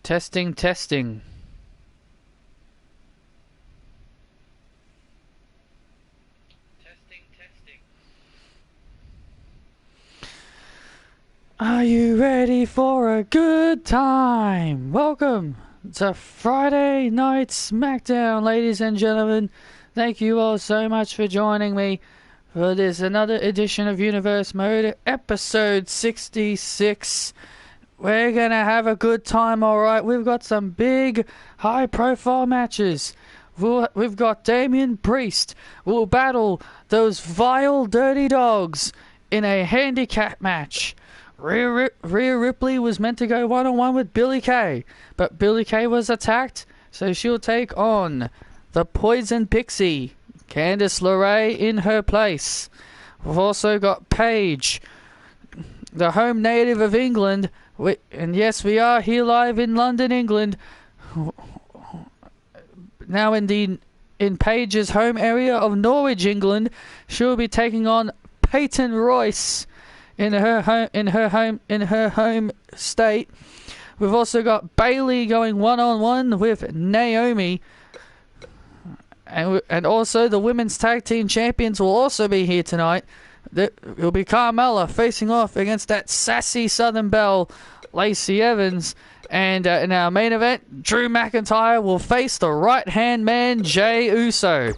Testing, testing. Are you ready for a good time? Welcome to Friday Night Smackdown, ladies and gentlemen. Thank you all so much for joining me for this another edition of Universe Mode, episode 66. We're gonna have a good time, alright? We've got some big, high-profile matches. We've got Damian Priest will battle those vile, dirty dogs in a handicap match. Rhea Ripley was meant to go one-on-one with Billie Kay, but Billie Kay was attacked, so she'll take on the Poison Pixie, Candice LeRae, in her place. We've also got Paige, the home native of England, and yes, we are here live in London, England. Now in Paige's home area of Norwich, England, she'll be taking on Peyton Royce in her home state. We've also got Bayley going one-on-one with Naomi, and also the women's tag team champions will also be here tonight. It will be Carmella facing off against that sassy Southern Belle, Lacey Evans. And in our main event, Drew McIntyre will face the right-hand man, Jey Uso.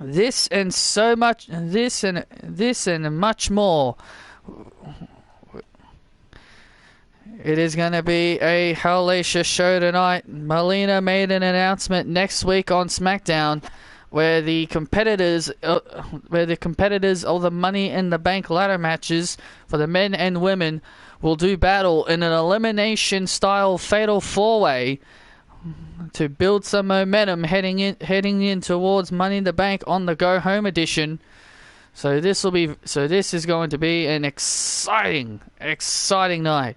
This and much more. It is going to be a hellacious show tonight. Melina made an announcement next week on Smackdown where the competitors of the Money in the Bank ladder matches for the men and women will do battle in an elimination-style fatal four-way to build some momentum heading in towards Money in the Bank on the Go Home edition. So this is going to be an exciting night.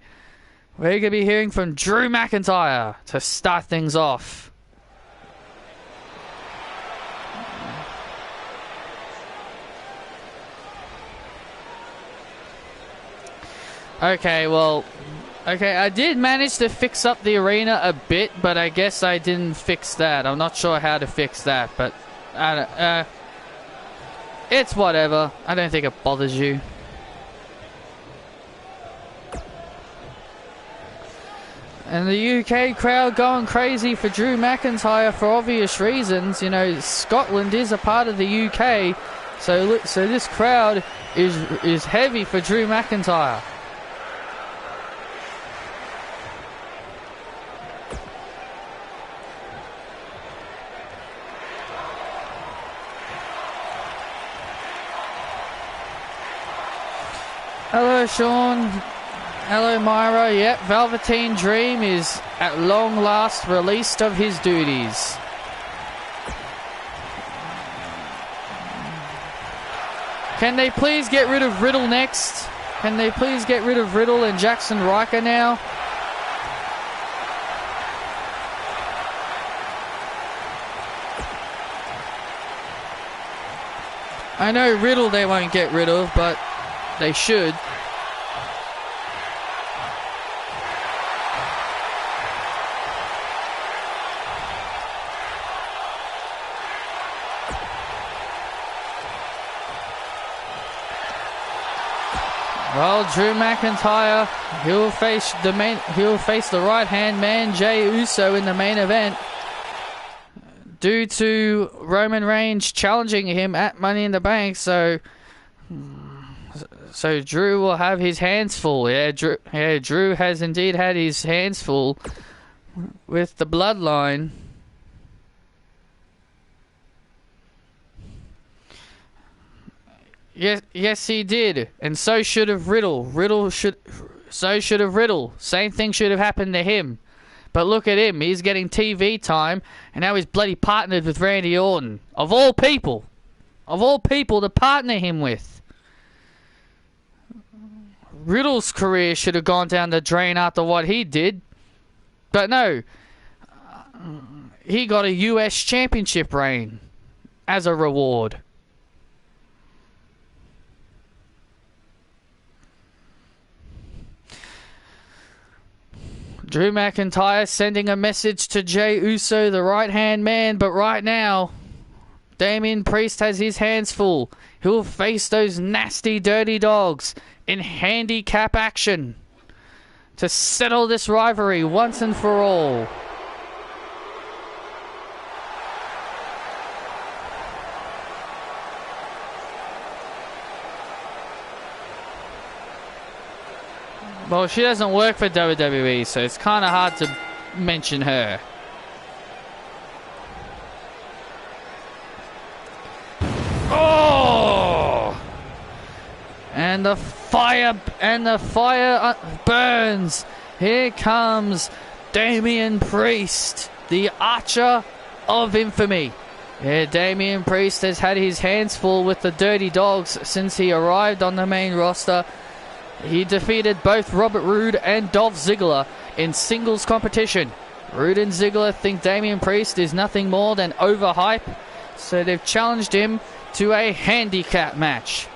We're going to be hearing from Drew McIntyre to start things off. Okay, I did manage to fix up the arena a bit, but I guess I didn't fix that. I'm not sure how to fix that, but it's whatever. I don't think it bothers you. And the UK crowd going crazy for Drew McIntyre for obvious reasons. You know, Scotland is a part of the UK, so this crowd is heavy for Drew McIntyre. Hello, Sean. Hello, Myra. Yep, Velveteen Dream is at long last released of his duties. Can they please get rid of Riddle next? Can they please get rid of Riddle and Jackson Riker now? I know Riddle they won't get rid of, but they should. Well, Drew McIntyre, he'll face the right-hand man Jey Uso in the main event, due to Roman Reigns challenging him at Money in the Bank. So Drew will have his hands full. Drew has indeed had his hands full with the bloodline. Yes, he did, and so should have Riddle. So should have Riddle. Same thing should have happened to him. But look at him, he's getting TV time, and now he's bloody partnered with Randy Orton. Of all people to partner him with. Riddle's career should have gone down the drain after what he did. But no, he got a US championship reign as a reward. Drew McIntyre sending a message to Jey Uso, the right-hand man, but right now, Damian Priest has his hands full. He'll face those nasty, dirty dogs in handicap action to settle this rivalry once and for all. Well, she doesn't work for WWE, so it's kind of hard to mention her. Oh! And the fire burns. Here comes Damian Priest, the Archer of Infamy. Yeah, Damian Priest has had his hands full with the Dirty Dogs since he arrived on the main roster. He defeated both Robert Roode and Dolph Ziggler in singles competition. Roode and Ziggler think Damian Priest is nothing more than overhype, so they've challenged him to a handicap match.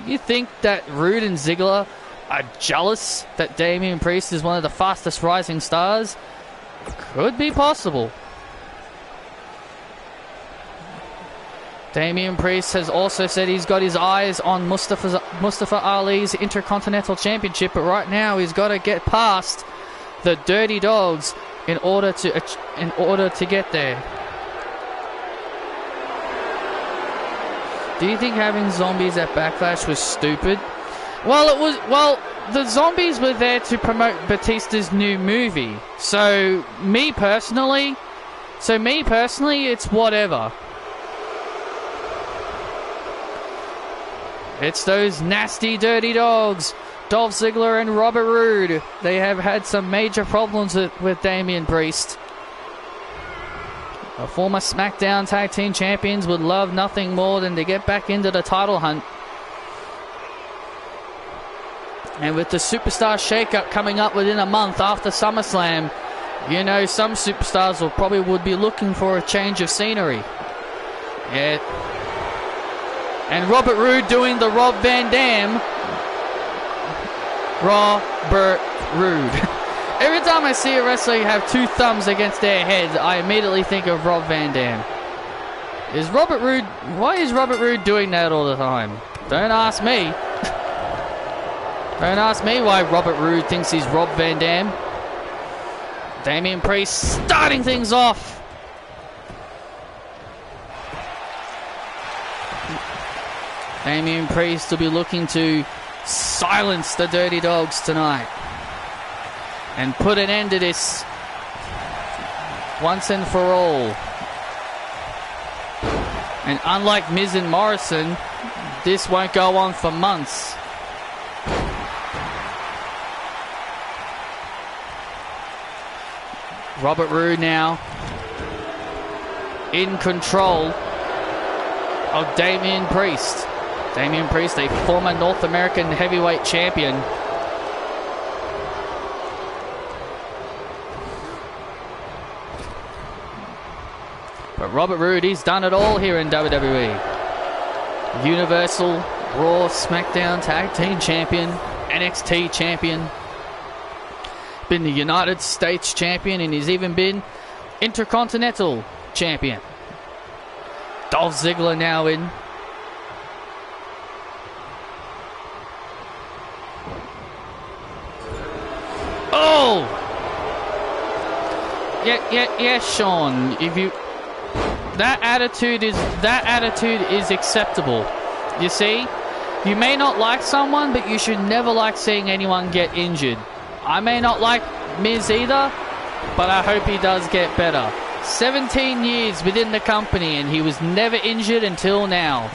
You think that Roode and Ziggler are jealous that Damian Priest is one of the fastest rising stars? Could be possible. Damian Priest has also said he's got his eyes on Mustafa Ali's Intercontinental Championship, but right now he's got to get past the Dirty Dogs in order to get there. Do you think having zombies at Backlash was stupid? Well, it was. Well, the zombies were there to promote Batista's new movie. So me personally, it's whatever. It's those nasty, dirty dogs, Dolph Ziggler and Robert Roode. They have had some major problems with Damian Priest. The former Smackdown Tag Team Champions would love nothing more than to get back into the title hunt. And with the Superstar Shakeup coming up within a month after SummerSlam, you know some superstars would be looking for a change of scenery. Yeah. And Robert Roode doing the Rob Van Dam. Robert Roode. Every time I see a wrestler have two thumbs against their heads, I immediately think of Rob Van Dam. Why is Robert Roode doing that all the time? Don't ask me. Don't ask me why Robert Roode thinks he's Rob Van Dam. Damian Priest starting things off. Damian Priest will be looking to silence the Dirty Dogs tonight and put an end to this once and for all. And unlike Miz and Morrison, this won't go on for months. Robert Roode now in control of Damian Priest. Damian Priest, a former North American heavyweight champion. But Robert Roode, he's done it all here in WWE. Universal, Raw, SmackDown Tag Team Champion, NXT Champion. Been the United States Champion, and he's even been Intercontinental Champion. Dolph Ziggler now in. Oh! Yeah, Sean. That attitude is acceptable. You see, you may not like someone, but you should never like seeing anyone get injured. I may not like Miz either, but I hope he does get better. 17 years within the company, and he was never injured until now.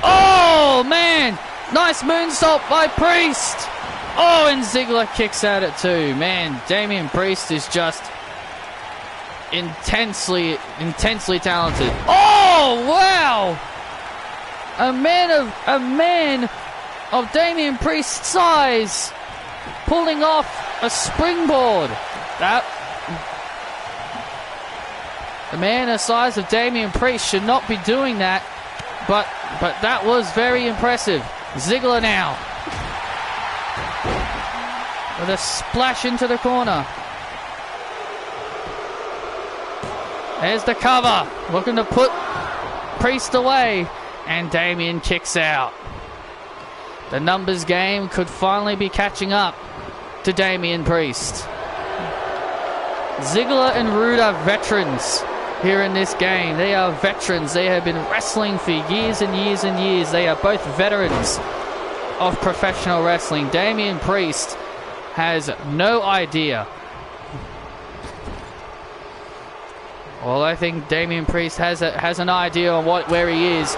Oh man, nice moonsault by Priest. Oh, and Ziggler kicks at it too. Man, Damian Priest is just intensely talented. Oh, wow! A man of Damian Priest's size pulling off a springboard. A man the size of Damian Priest should not be doing that, but that was very impressive. Ziggler now. with a splash into the corner. There's the cover, looking to put Priest away, and Damien kicks out. The numbers game could finally be catching up to Damien Priest. Ziggler and Rude are veterans here in this game. They are veterans. They have been wrestling for years and years and years. They are both veterans of professional wrestling. Damien Priest has no idea. Well, I think Damien Priest has an idea on where he is.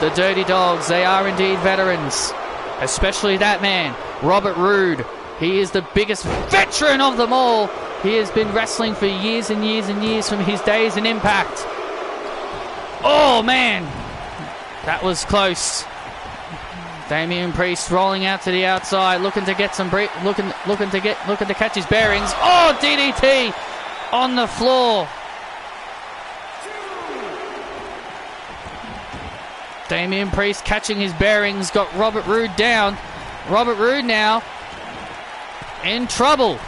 The Dirty Dogs, they are indeed veterans. Especially that man, Robert Roode. He is the biggest veteran of them all. He has been wrestling for years and years and years from his days in Impact. Oh, man. That was close. Damien Priest rolling out to the outside, looking to get some looking to catch his bearings. Oh, DDT on the floor. Damien Priest catching his bearings, got Robert Roode down. Robert Roode now in trouble.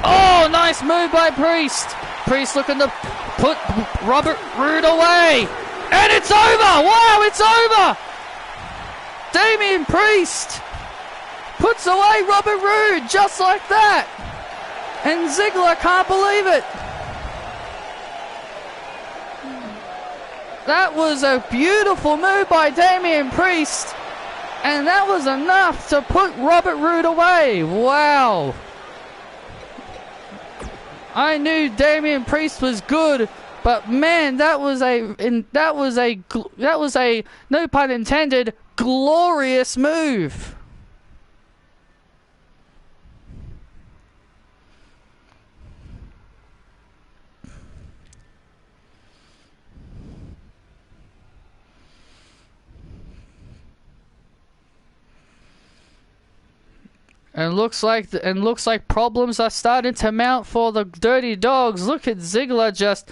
Oh, nice move by Priest. Priest looking to put Robert Roode away. And it's over. Wow, it's over. Damien Priest puts away Robert Roode just like that. And Ziggler can't believe it. That was a beautiful move by Damien Priest, and that was enough to put Robert Roode away. Wow. I knew Damien Priest was good, but man, that was a no pun intended glorious move. And looks like problems are starting to mount for the Dirty Dogs. Look at Ziggler just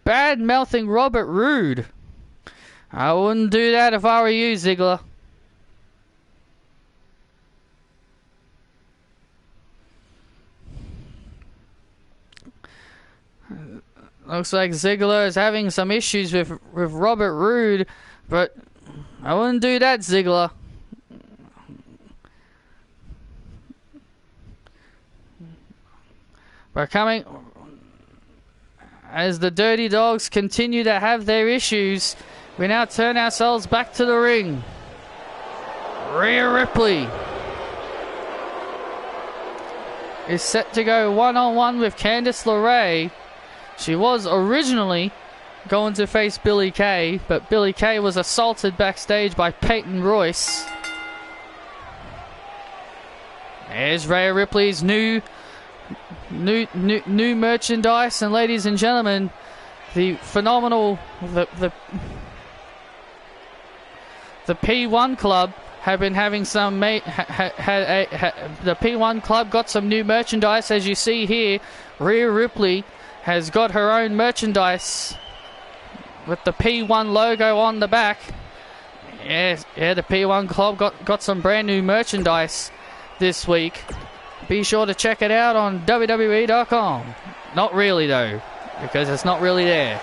bad-mouthing Robert Roode. I wouldn't do that if I were you, Ziggler. Looks like Ziggler is having some issues with Robert Roode, but I wouldn't do that, Ziggler. We're coming as the Dirty Dogs continue to have their issues. We now turn ourselves back to the ring. Rhea Ripley is set to go one-on-one with Candice LeRae. She was originally going to face Billie Kay, but Billie Kay was assaulted backstage by Peyton Royce. There's Rhea Ripley's new merchandise, and ladies and gentlemen, the phenomenal the P1 Club have been having some the P1 Club got some new merchandise. As you see here, Rhea Ripley has got her own merchandise with the P1 logo on the back. Yeah, the P1 Club got some brand new merchandise this week. Be sure to check it out on WWE.com. Not really, though, because it's not really there.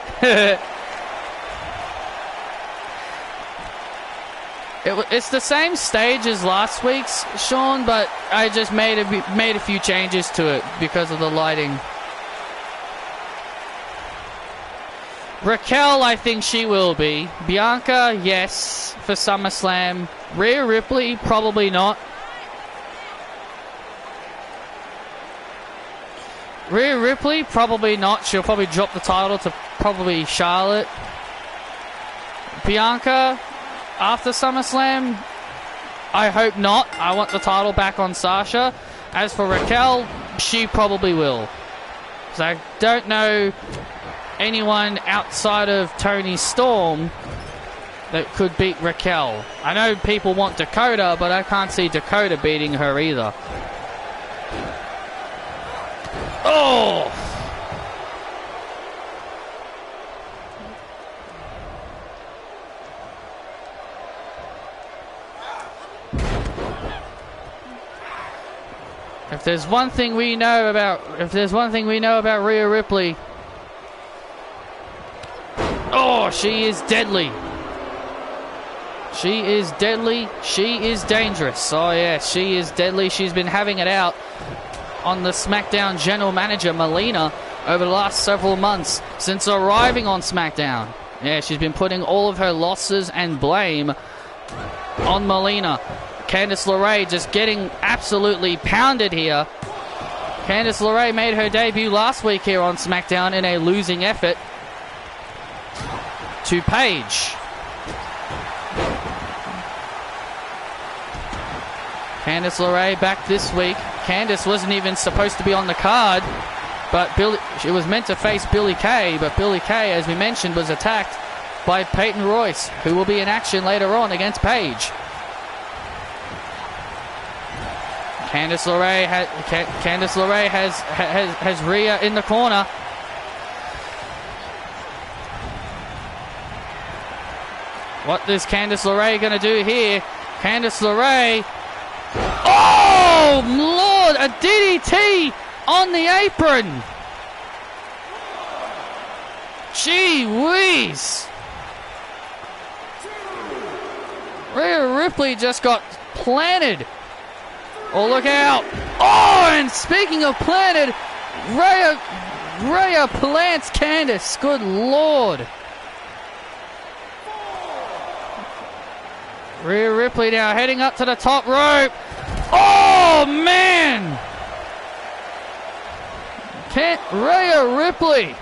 It's the same stage as last week's, Sean, but I just made a few changes to it because of the lighting. Raquel, I think she will be. Bianca, yes, for SummerSlam. Rhea Ripley, probably not. Rhea Ripley, probably not. She'll probably drop the title to probably Charlotte. Bianca, after SummerSlam, I hope not. I want the title back on Sasha. As for Raquel, she probably will. So I don't know anyone outside of Toni Storm that could beat Raquel. I know people want Dakota, but I can't see Dakota beating her either. Oh! If there's one thing we know about Rhea Ripley, oh, she is deadly. She is deadly. She is dangerous. Oh yeah, she is deadly. She's been having it out on the Smackdown general manager Melina over the last several months since arriving on Smackdown. Yeah, she's been putting all of her losses and blame on Melina. Candice LeRae just getting absolutely pounded here. Candice LeRae made her debut last week here on SmackDown in a losing effort to Paige. Candice LeRae back this week. Candice wasn't even supposed to be on the card, but she was meant to face Billie Kay, but Billie Kay, as we mentioned, was attacked by Peyton Royce, who will be in action later on against Paige. Candice LeRae has Rhea in the corner. What is Candice LeRae going to do here? Candice LeRae. Oh, Lord, a DDT on the apron. Gee whiz. Rhea Ripley just got planted. Oh, look out. Oh, and speaking of planted, Rhea plants Candice. Good Lord. Rhea Ripley now heading up to the top rope. Oh, man. Rhea Ripley.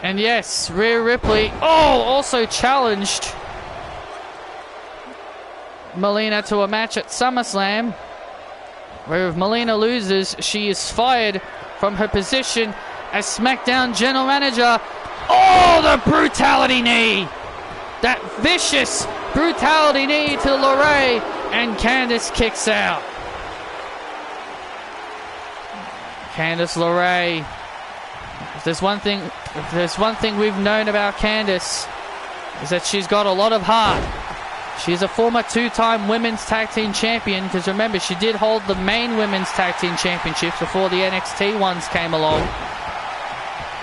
And yes, Rhea Ripley, also challenged Melina to a match at SummerSlam, where if Melina loses, she is fired from her position as SmackDown General Manager. Oh, the brutality knee! That vicious brutality knee to LeRae, and Candice kicks out. Candice LeRae. If there's one thing we've known about Candice, is that she's got a lot of heart. She's a former two-time women's tag team champion, because remember, she did hold the main women's tag team championships before the NXT ones came along.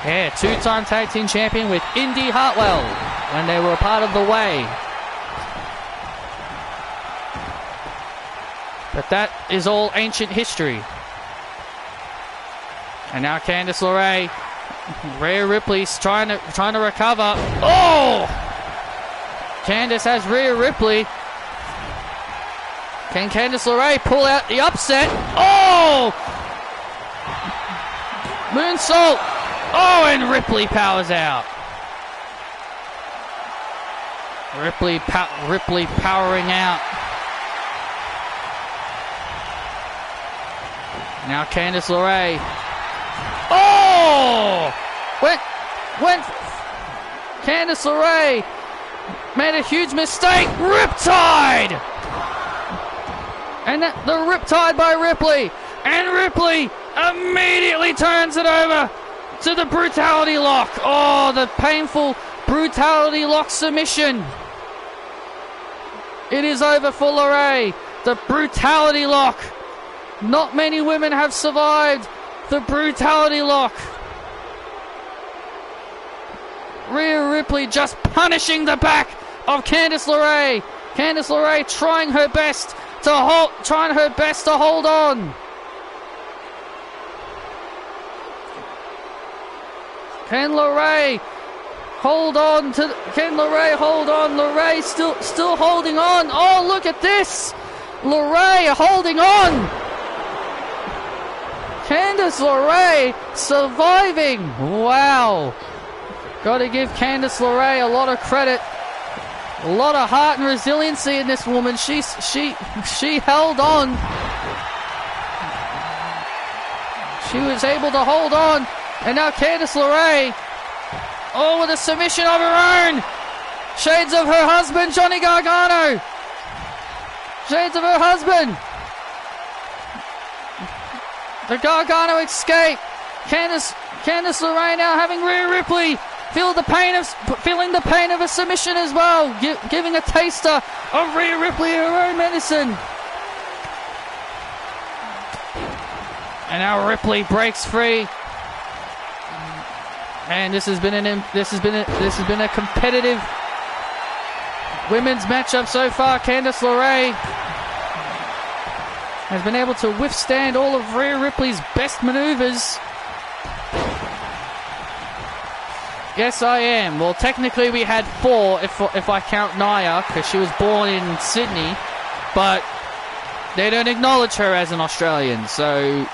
Yeah, two-time tag team champion with Indy Hartwell when they were a part of The Way. But that is all ancient history. And now Candice LeRae. Rhea Ripley's trying to recover. Oh! Candice has Rhea Ripley. Can Candice LeRae pull out the upset? Oh! Moonsault. Oh, and Ripley powers out. Ripley powering out. Now Candice LeRae. Oh! Went. Candice LeRae made a huge mistake. Riptide! And the Riptide by Ripley. And Ripley immediately turns it over to the brutality lock. Oh, the painful brutality lock submission. It is over for LeRae. The brutality lock. Not many women have survived the brutality lock. Rhea Ripley just punishing the back of Candice LeRae. Candice LeRae trying her best to hold on. Can LeRae hold on? LeRae still holding on. Oh, look at this. LeRae holding on. Candice LeRae surviving. Wow. Got to give Candice LeRae a lot of credit. A lot of heart and resiliency in this woman. She held on. She was able to hold on. And now Candice LeRae, with a submission of her own. Shades of her husband, Johnny Gargano. Shades of her husband. The Gargano escape. Candice Candice LeRae now having Rhea Ripley feeling the pain of a submission as well, giving a taster of Rhea Ripley her own medicine. And now Ripley breaks free. And this has been a competitive women's matchup so far. Candice LeRae has been able to withstand all of Rhea Ripley's best maneuvers. Yes, I am. Well, technically we had 4 if I count Naya, because she was born in Sydney, but they don't acknowledge her as an Australian. So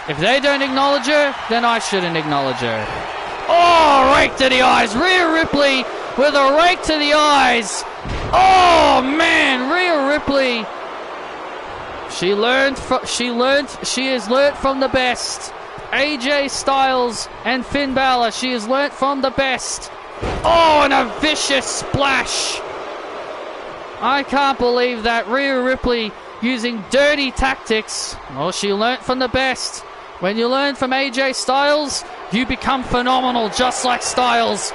if they don't acknowledge her, then I shouldn't acknowledge her. Oh, rake to the eyes. Rhea Ripley with a rake to the eyes. Oh, man. Rhea Ripley. She has learned from the best. AJ Styles and Finn Balor. She has learnt from the best. Oh, and a vicious splash. I can't believe that. Rhea Ripley using dirty tactics. Oh, she learnt from the best. When you learn from AJ Styles, you become phenomenal, just like Styles.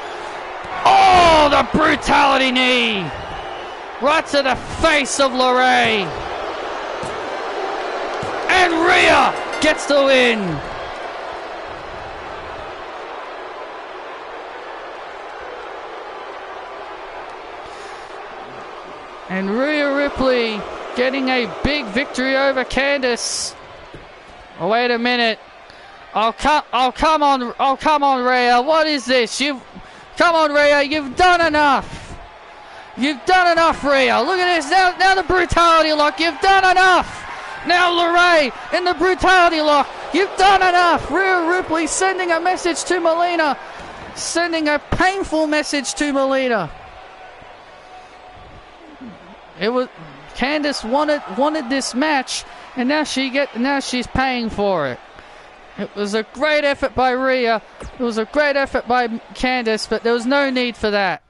Oh, the brutality knee. Right to the face of LeRae. And Rhea gets the win. And Rhea Ripley getting a big victory over Candice. Oh, wait a minute. Oh, come on, Rhea. What is this? Come on, Rhea. You've done enough. You've done enough, Rhea. Look at this. Now the brutality lock. You've done enough. Now LeRae in the brutality lock. You've done enough. Rhea Ripley sending a message to Melina. Sending a painful message to Melina. It was Candice wanted this match, and now she's paying for it. It was a great effort by Rhea. It was a great effort by Candice, but there was no need for that.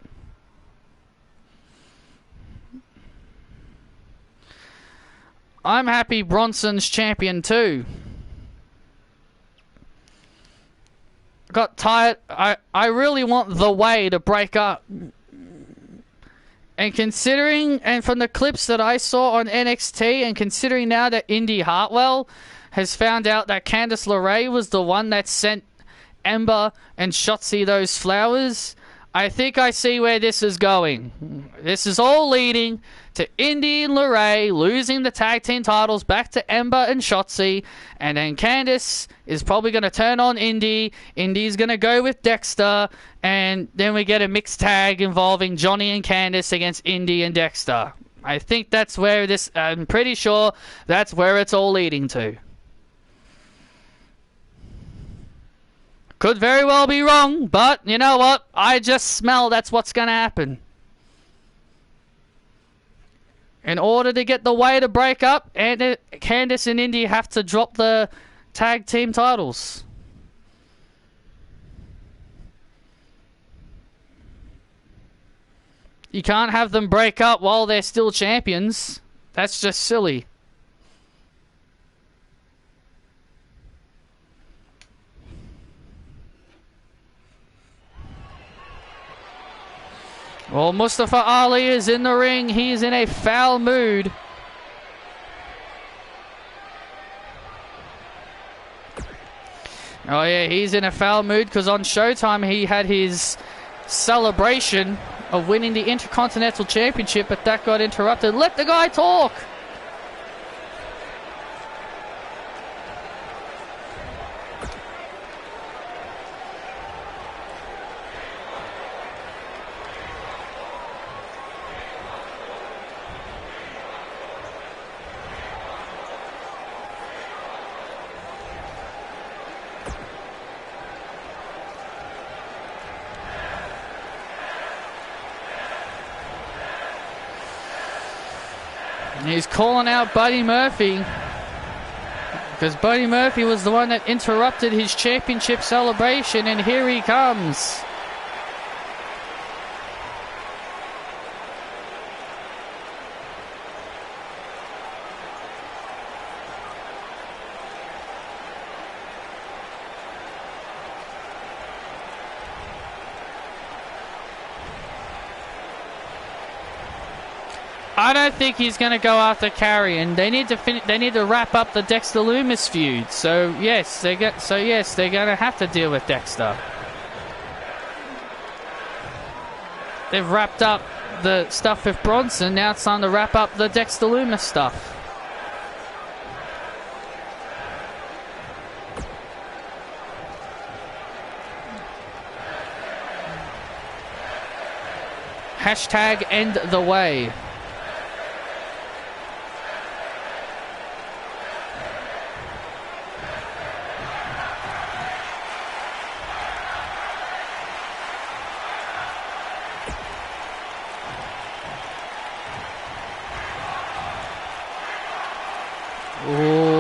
I'm happy Bronson's champion too. Got tired. I really want The Way to break up. And considering, and from the clips that I saw on NXT, and considering now that Indy Hartwell has found out that Candice LeRae was the one that sent Ember and Shotzi those flowers, I think I see where this is going. This is all leading to Indy and LeRae losing the tag team titles back to Ember and Shotzi, and then Candice is probably going to turn on Indy. Indy's going to go with Dexter, and then we get a mixed tag involving Johnny and Candice against Indy and Dexter. I think that's where I'm pretty sure that's where it's all leading to. Could very well be wrong, but you know what? I just smell that's what's going to happen. In order to get The Way to break up, and Candice and Indy have to drop the tag team titles. You can't have them break up while they're still champions. That's just silly. Well, Mustafa Ali is in the ring. He is in a foul mood. Oh yeah, he's in a foul mood because on Showtime he had his celebration of winning the Intercontinental Championship, but that got interrupted. Let the guy talk! He's calling out Buddy Murphy because Buddy Murphy was the one that interrupted his championship celebration, and here he comes. I don't think he's going to go after Carrion. They need to wrap up the Dexter Lumis feud. So yes, they're going to have to deal with Dexter. They've wrapped up the stuff with Bronson. Now it's time to wrap up the Dexter Lumis stuff. Hashtag end the way. Ooh.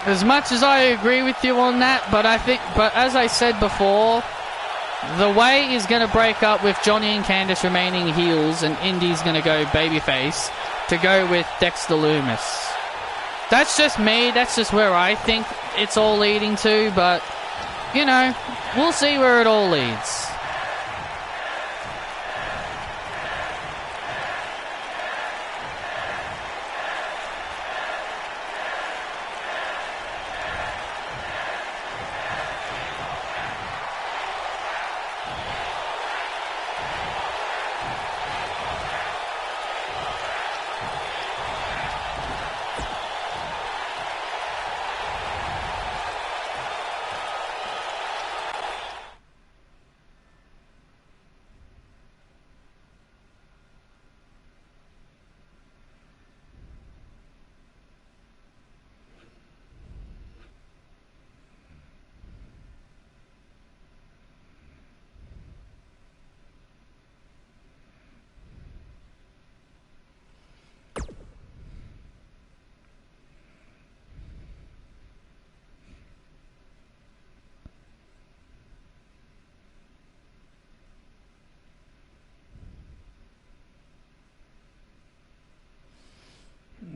As much as I agree with you on that, but as I said before, the way is going to break up with Johnny and Candice remaining heels, and Indy's going to go babyface to go with Dexter Lumis. That's just me. That's just where I think it's all leading to, but, you know, we'll see where it all leads.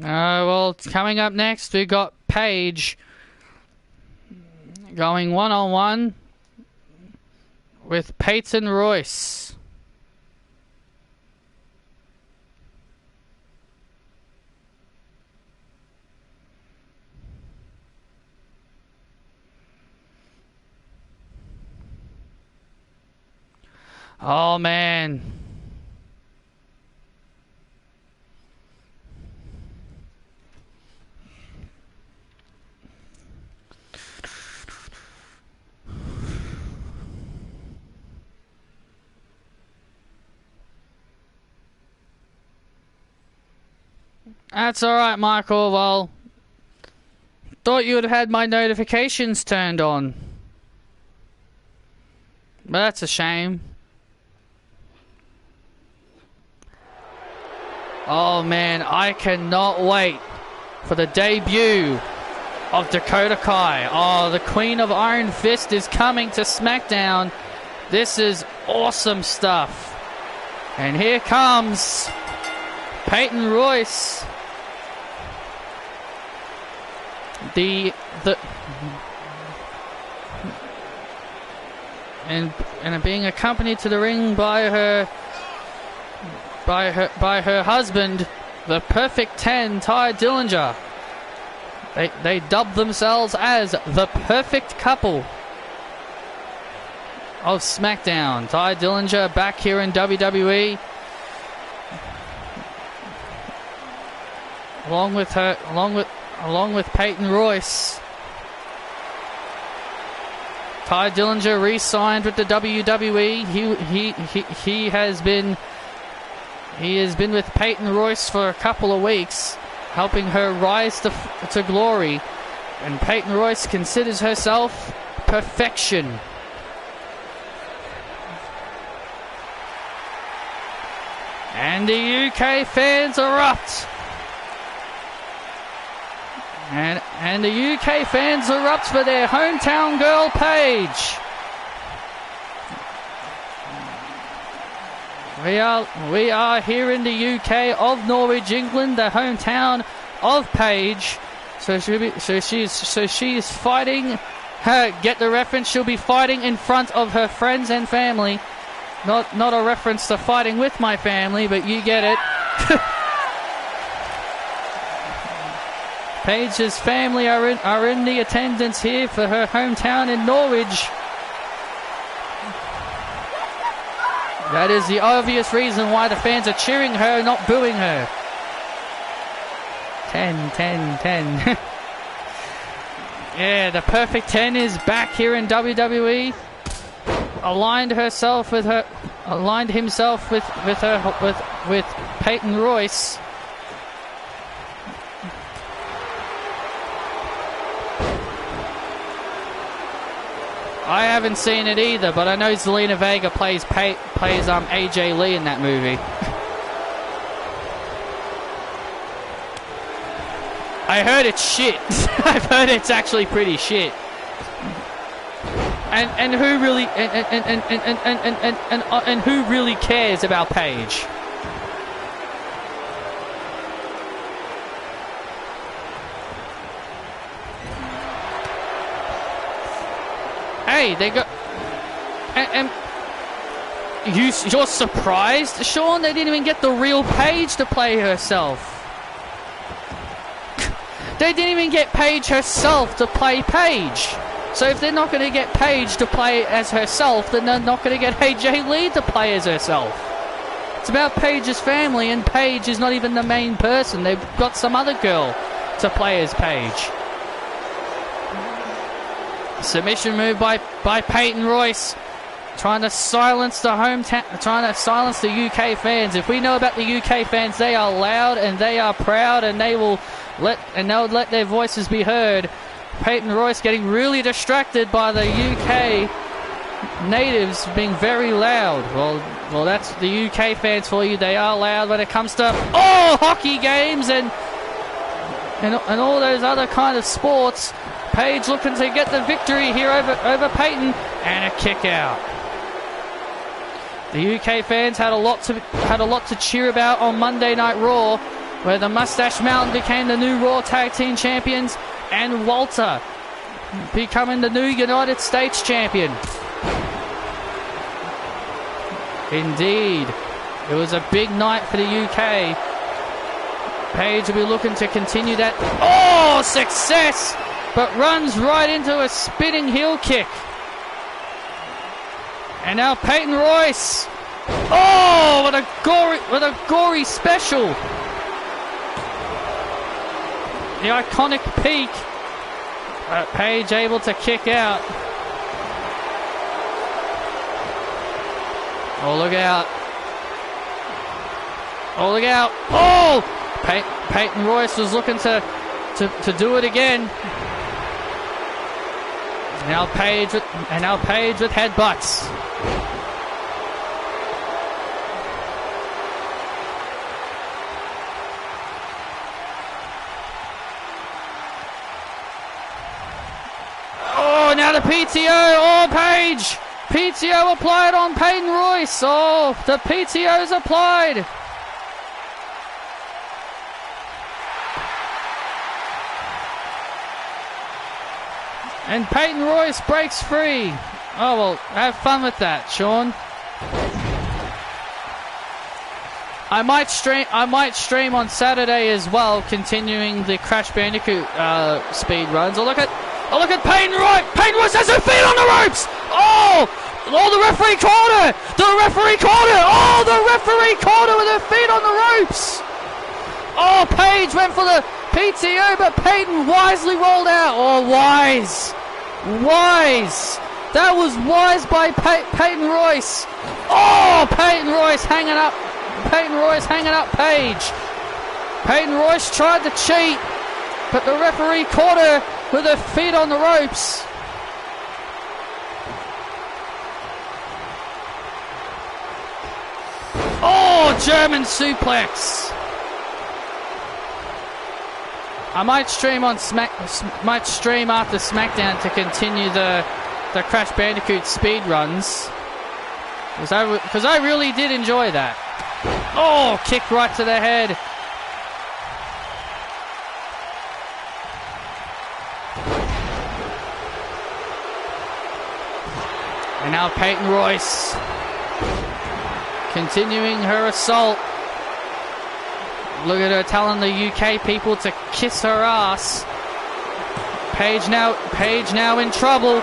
Well, coming up next, we got Paige going one-on-one with Peyton Royce. Oh, man. That's alright, Michael. Well, thought you would have had my notifications turned on. But that's a shame. Oh man, I cannot wait for the debut of Dakota Kai. Oh, the Queen of Iron Fist is coming to Smackdown. This is awesome stuff. And here comes Peyton Royce. And being accompanied to the ring by her husband, the Perfect 10, Ty Dillinger. They dubbed themselves as the perfect couple of SmackDown. Ty Dillinger back here in WWE, along with Peyton Royce. Ty Dillinger re-signed with the WWE. He has been with Peyton Royce for a couple of weeks, helping her rise to glory And Peyton Royce considers herself perfection. And the UK fans erupt. And the UK fans erupt for their hometown girl, Paige. We are here in the UK of Norwich, England, the hometown of Paige. So she is fighting. Get the reference? She'll be fighting in front of her friends and family. Not a reference to fighting with my family, but you get it. Paige's family are in the attendance here for her hometown in Norwich. That is the obvious reason why the fans are cheering her, not booing her. 10, 10, 10. Yeah, the perfect 10 is back here in WWE. Aligned himself with Peyton Royce. I haven't seen it either, but I know Zelina Vega plays AJ Lee in that movie. I heard it's shit. I've heard it's actually pretty shit. And who really and who really cares about Paige? Hey, they go. And you're surprised, Sean? They didn't even get the real Paige to play herself. They didn't even get Paige herself to play Paige. So if they're not going to get Paige to play as herself, then they're not going to get AJ Lee to play as herself. It's about Paige's family, and Paige is not even the main person. They've got some other girl to play as Paige. Submission move by Peyton Royce, trying to silence the UK fans. If we know about the UK fans, they are loud and they are proud, and they'll let their voices be heard. Peyton Royce getting really distracted by the UK natives being very loud. Well, that's the UK fans for you. They are loud when it comes to hockey games and all those other kind of sports. Paige looking to get the victory here over Peyton, and a kick out. The UK fans had a lot to cheer about on Monday Night Raw, where the Mustache Mountain became the new Raw Tag Team Champions, and Walter becoming the new United States Champion. Indeed, it was a big night for the UK. Paige will be looking to continue that. Oh, success! But runs right into a spinning heel kick. And now Peyton Royce. Oh, what a gory special. The iconic peak. Paige able to kick out. Oh, look out. Oh, look out. Oh! Peyton Royce was looking to do it again. Now Paige with headbutts. Oh, now the PTO. Oh, Paige. PTO applied on Peyton Royce. Oh, the PTO's applied. And Peyton Royce breaks free. Oh, well, have fun with that, Sean. I might stream on Saturday as well, continuing the Crash Bandicoot speed runs. Oh, look at Peyton Royce. Peyton Royce has her feet on the ropes. Oh, the referee caught her. The referee caught her. Oh, the referee caught her with her feet on the ropes. Oh, Paige went for the PTO, but Peyton wisely rolled out. Oh, wise. That was wise by Peyton Royce. Oh, Peyton Royce hanging up Paige. Peyton Royce tried to cheat, but the referee caught her with her feet on the ropes. Oh, German suplex. I might stream on after Smackdown to continue the Crash Bandicoot speed runs, because I really did enjoy that. Oh, kick right to the head. And now Peyton Royce continuing her assault. Look at her telling the UK people to kiss her ass. Paige now in trouble.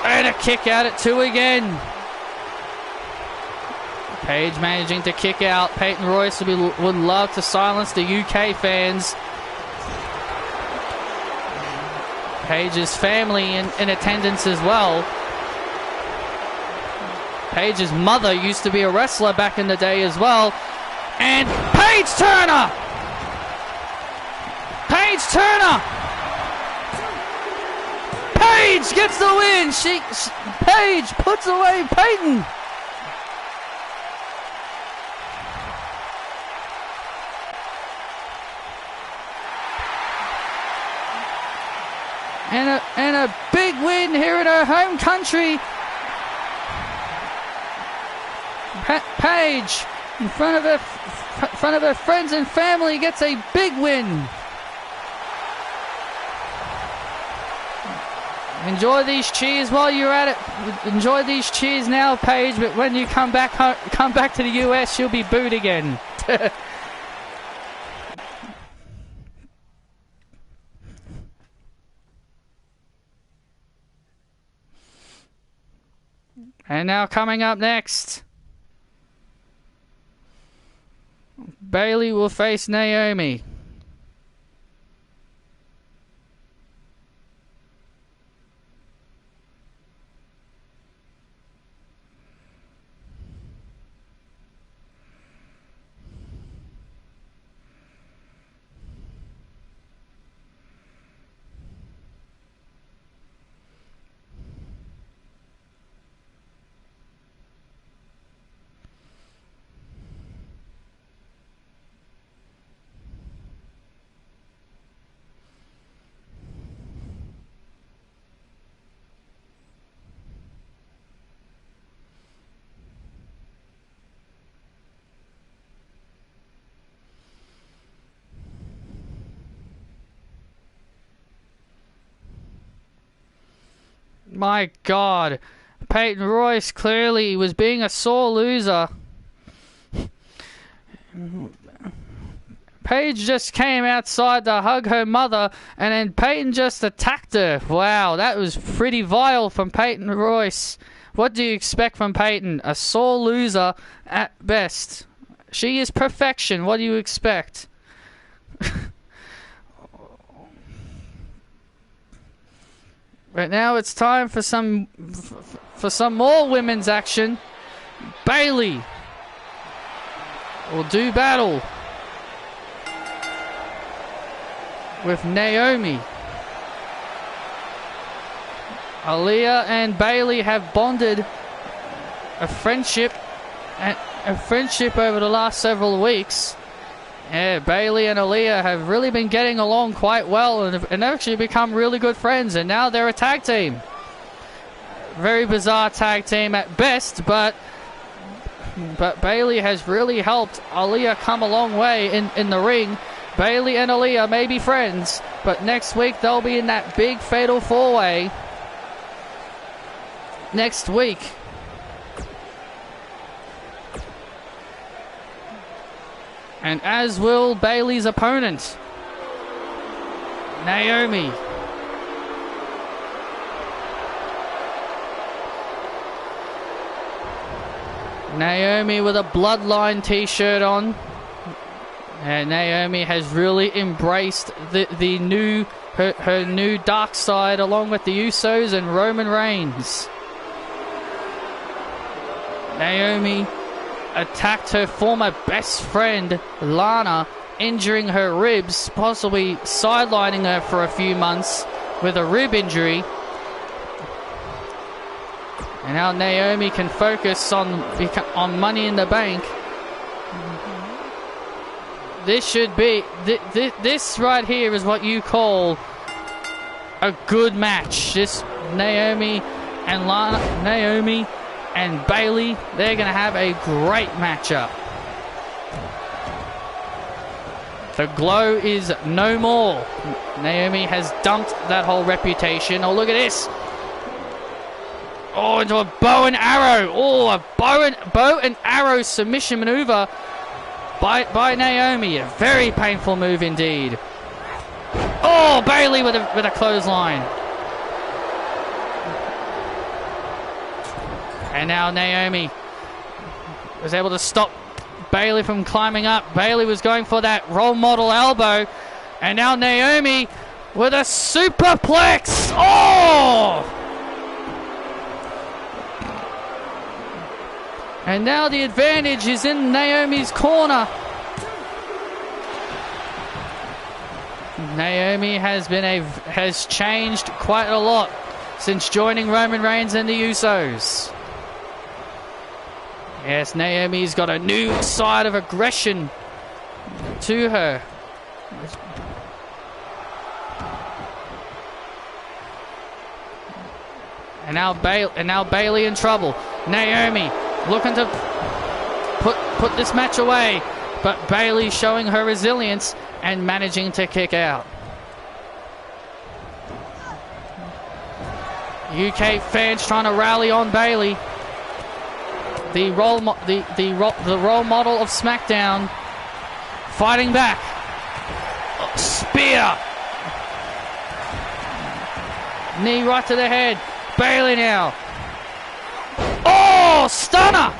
And a kick out at 2 again. Paige managing to kick out. Peyton Royce would love to silence the UK fans. Paige's family in attendance as well. Paige's mother used to be a wrestler back in the day as well. And Paige Turner! Paige Turner! Paige gets the win! Paige puts away Peyton! And a big win here in her home country. Paige, in front of her friends and family, gets a big win. Enjoy these cheers while you're at it. Enjoy these cheers now, Paige. But when you come back to the US, you'll be booed again. And now coming up next, Bayley will face Naomi. My God, Peyton Royce clearly was being a sore loser. Paige just came outside to hug her mother, and then Peyton just attacked her. Wow, that was pretty vile from Peyton Royce. What do you expect from Peyton? A sore loser at best. She is perfection. What do you expect? But now it's time for some more women's action. Bayley will do battle with Naomi. Aaliyah and Bayley have bonded a friendship over the last several weeks. Yeah, Bayley and Aaliyah have really been getting along quite well and actually become really good friends, and now they're a tag team. Very bizarre tag team at best, but Bayley has really helped Aaliyah come a long way in the ring. Bayley and Aaliyah may be friends, but next week they'll be in that big fatal four-way. Next week. And as will Bayley's opponent, Naomi. Naomi with a Bloodline t-shirt on. And Naomi has really embraced the new her new dark side, along with the Usos and Roman Reigns. Naomi attacked her former best friend, Lana, injuring her ribs, possibly sidelining her for a few months. with a rib injury. And now Naomi can focus on Money in the Bank. This should be... This right here is what you call a good match. This Naomi and Bayley, they're going to have a great matchup. The glow is no more. Naomi has dumped that whole reputation. Oh, look at this. Oh, into a bow and arrow. Oh, a bow and arrow submission maneuver by Naomi. A very painful move indeed. Oh, Bayley with a clothesline. And now Naomi was able to stop Bayley from climbing up. Bayley was going for that role model elbow. And now Naomi with a superplex. Oh! And now the advantage is in Naomi's corner. Naomi has changed quite a lot since joining Roman Reigns and the Usos. Yes, Naomi's got a new side of aggression to her. And now Bayley in trouble. Naomi looking to put this match away, but Bayley showing her resilience and managing to kick out. UK fans trying to rally on Bayley. The role model of Smackdown, fighting back. Spear. Knee right to the head. Bayley now. Oh, stunner.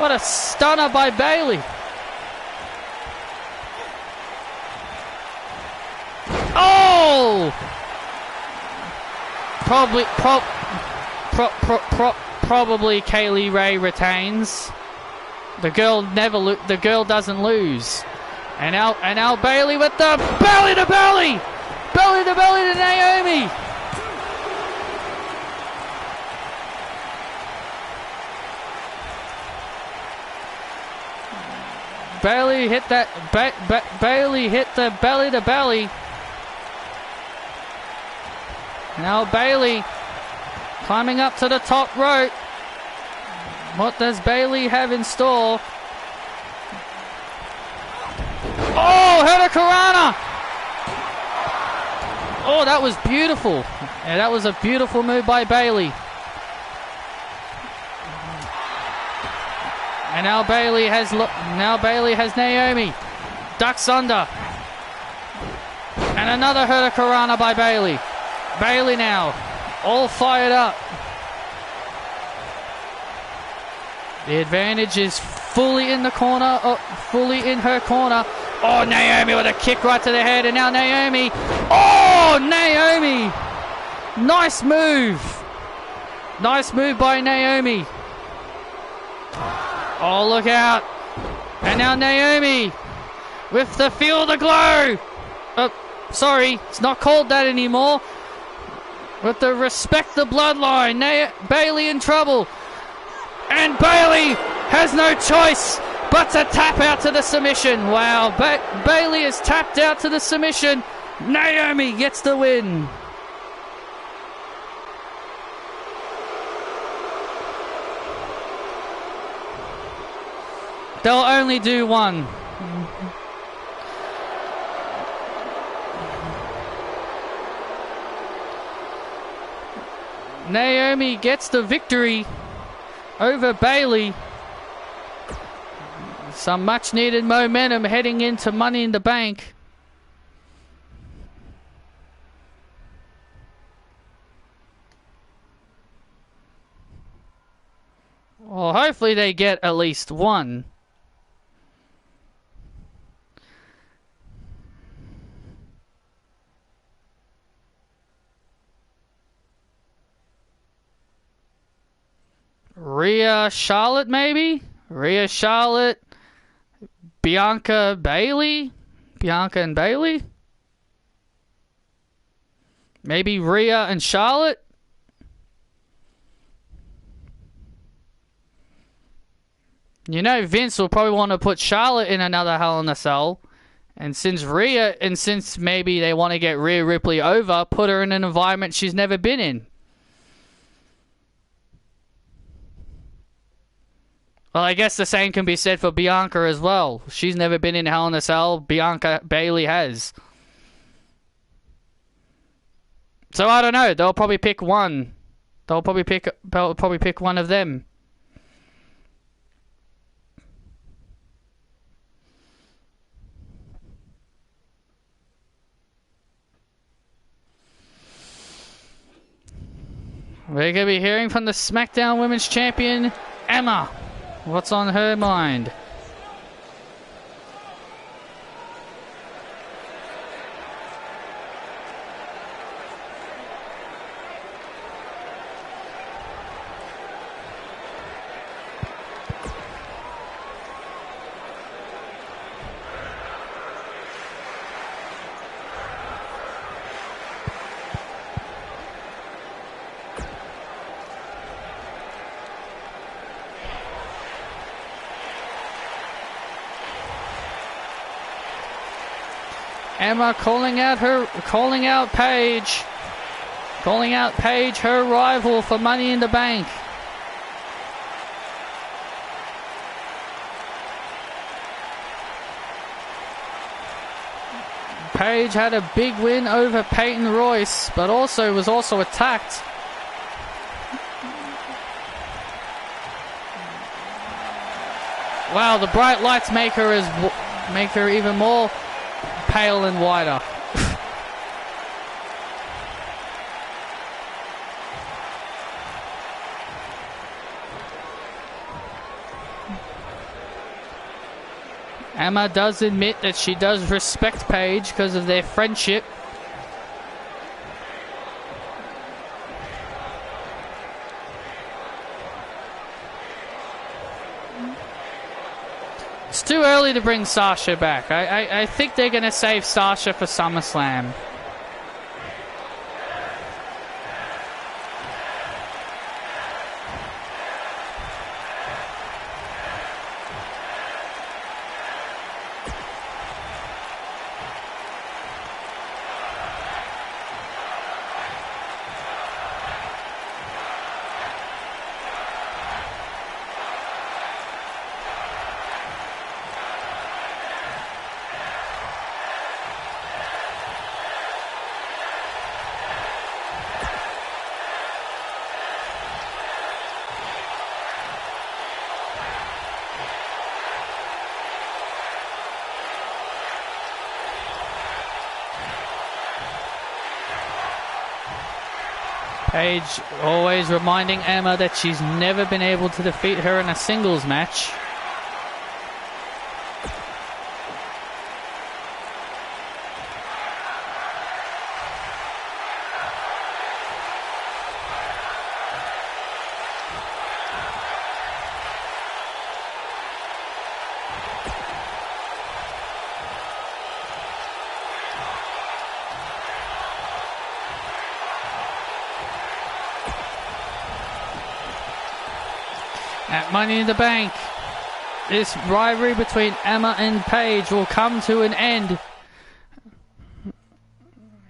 What a stunner by Bayley. Oh! Probably Kaylee Ray retains. The girl doesn't lose. And now Bayley with the belly to belly to Naomi. Bayley hit that. Bayley hit the belly to belly. Now Bayley climbing up to the top rope. What does Bayley have in store? Oh, Hurricanrana! Oh, that was beautiful. Yeah, that was a beautiful move by Bayley. And now Bayley has Naomi. Ducks under. And another Hurricanrana by Bayley. Bayley now, all fired up. The advantage is fully in the corner, fully in her corner. Oh, Naomi with a kick right to the head, and now Naomi. Oh, Naomi! Nice move. Nice move by Naomi. Oh, look out. And now Naomi with the Feel the Glow. Oh, sorry, it's not called that anymore. With the Respect the Bloodline, Bayley in trouble. And Bayley has no choice but to tap out to the submission. Wow, Bayley is tapped out to the submission. Naomi gets the win. They'll only do one. Naomi gets the victory over Bayley. Some much needed momentum heading into Money in the Bank. Well, hopefully they get at least one. Rhea Charlotte, maybe? Rhea Charlotte, Bianca Bayley? Bianca and Bayley? Maybe Rhea and Charlotte? You know Vince will probably want to put Charlotte in another Hell in a Cell. And since maybe they want to get Rhea Ripley over, put her in an environment she's never been in. Well, I guess the same can be said for Bianca as well. She's never been in Hell in a Cell. Bayley has. So I don't know. They'll probably pick one. They'll probably pick one of them. We're going to be hearing from the Smackdown Women's Champion, Emma. What's on her mind? Emma calling out Paige, her rival for Money in the Bank. Paige had a big win over Peyton Royce, but was also attacked. Wow, the bright lights make her even more pale and whiter. Emma does admit that she does respect Paige because of their friendship. It's too early to bring Sasha back. I think they're going to save Sasha for SummerSlam. Paige always reminding Emma that she's never been able to defeat her in a singles match. At Money in the Bank, this rivalry between Emma and Paige will come to an end.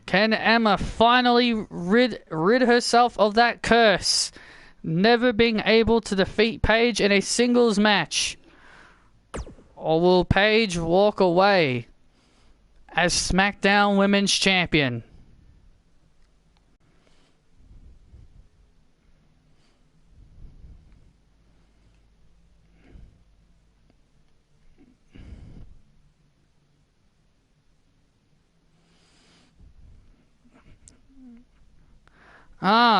Can Emma finally rid herself of that curse, never being able to defeat Paige in a singles match? Or will Paige walk away as SmackDown Women's Champion?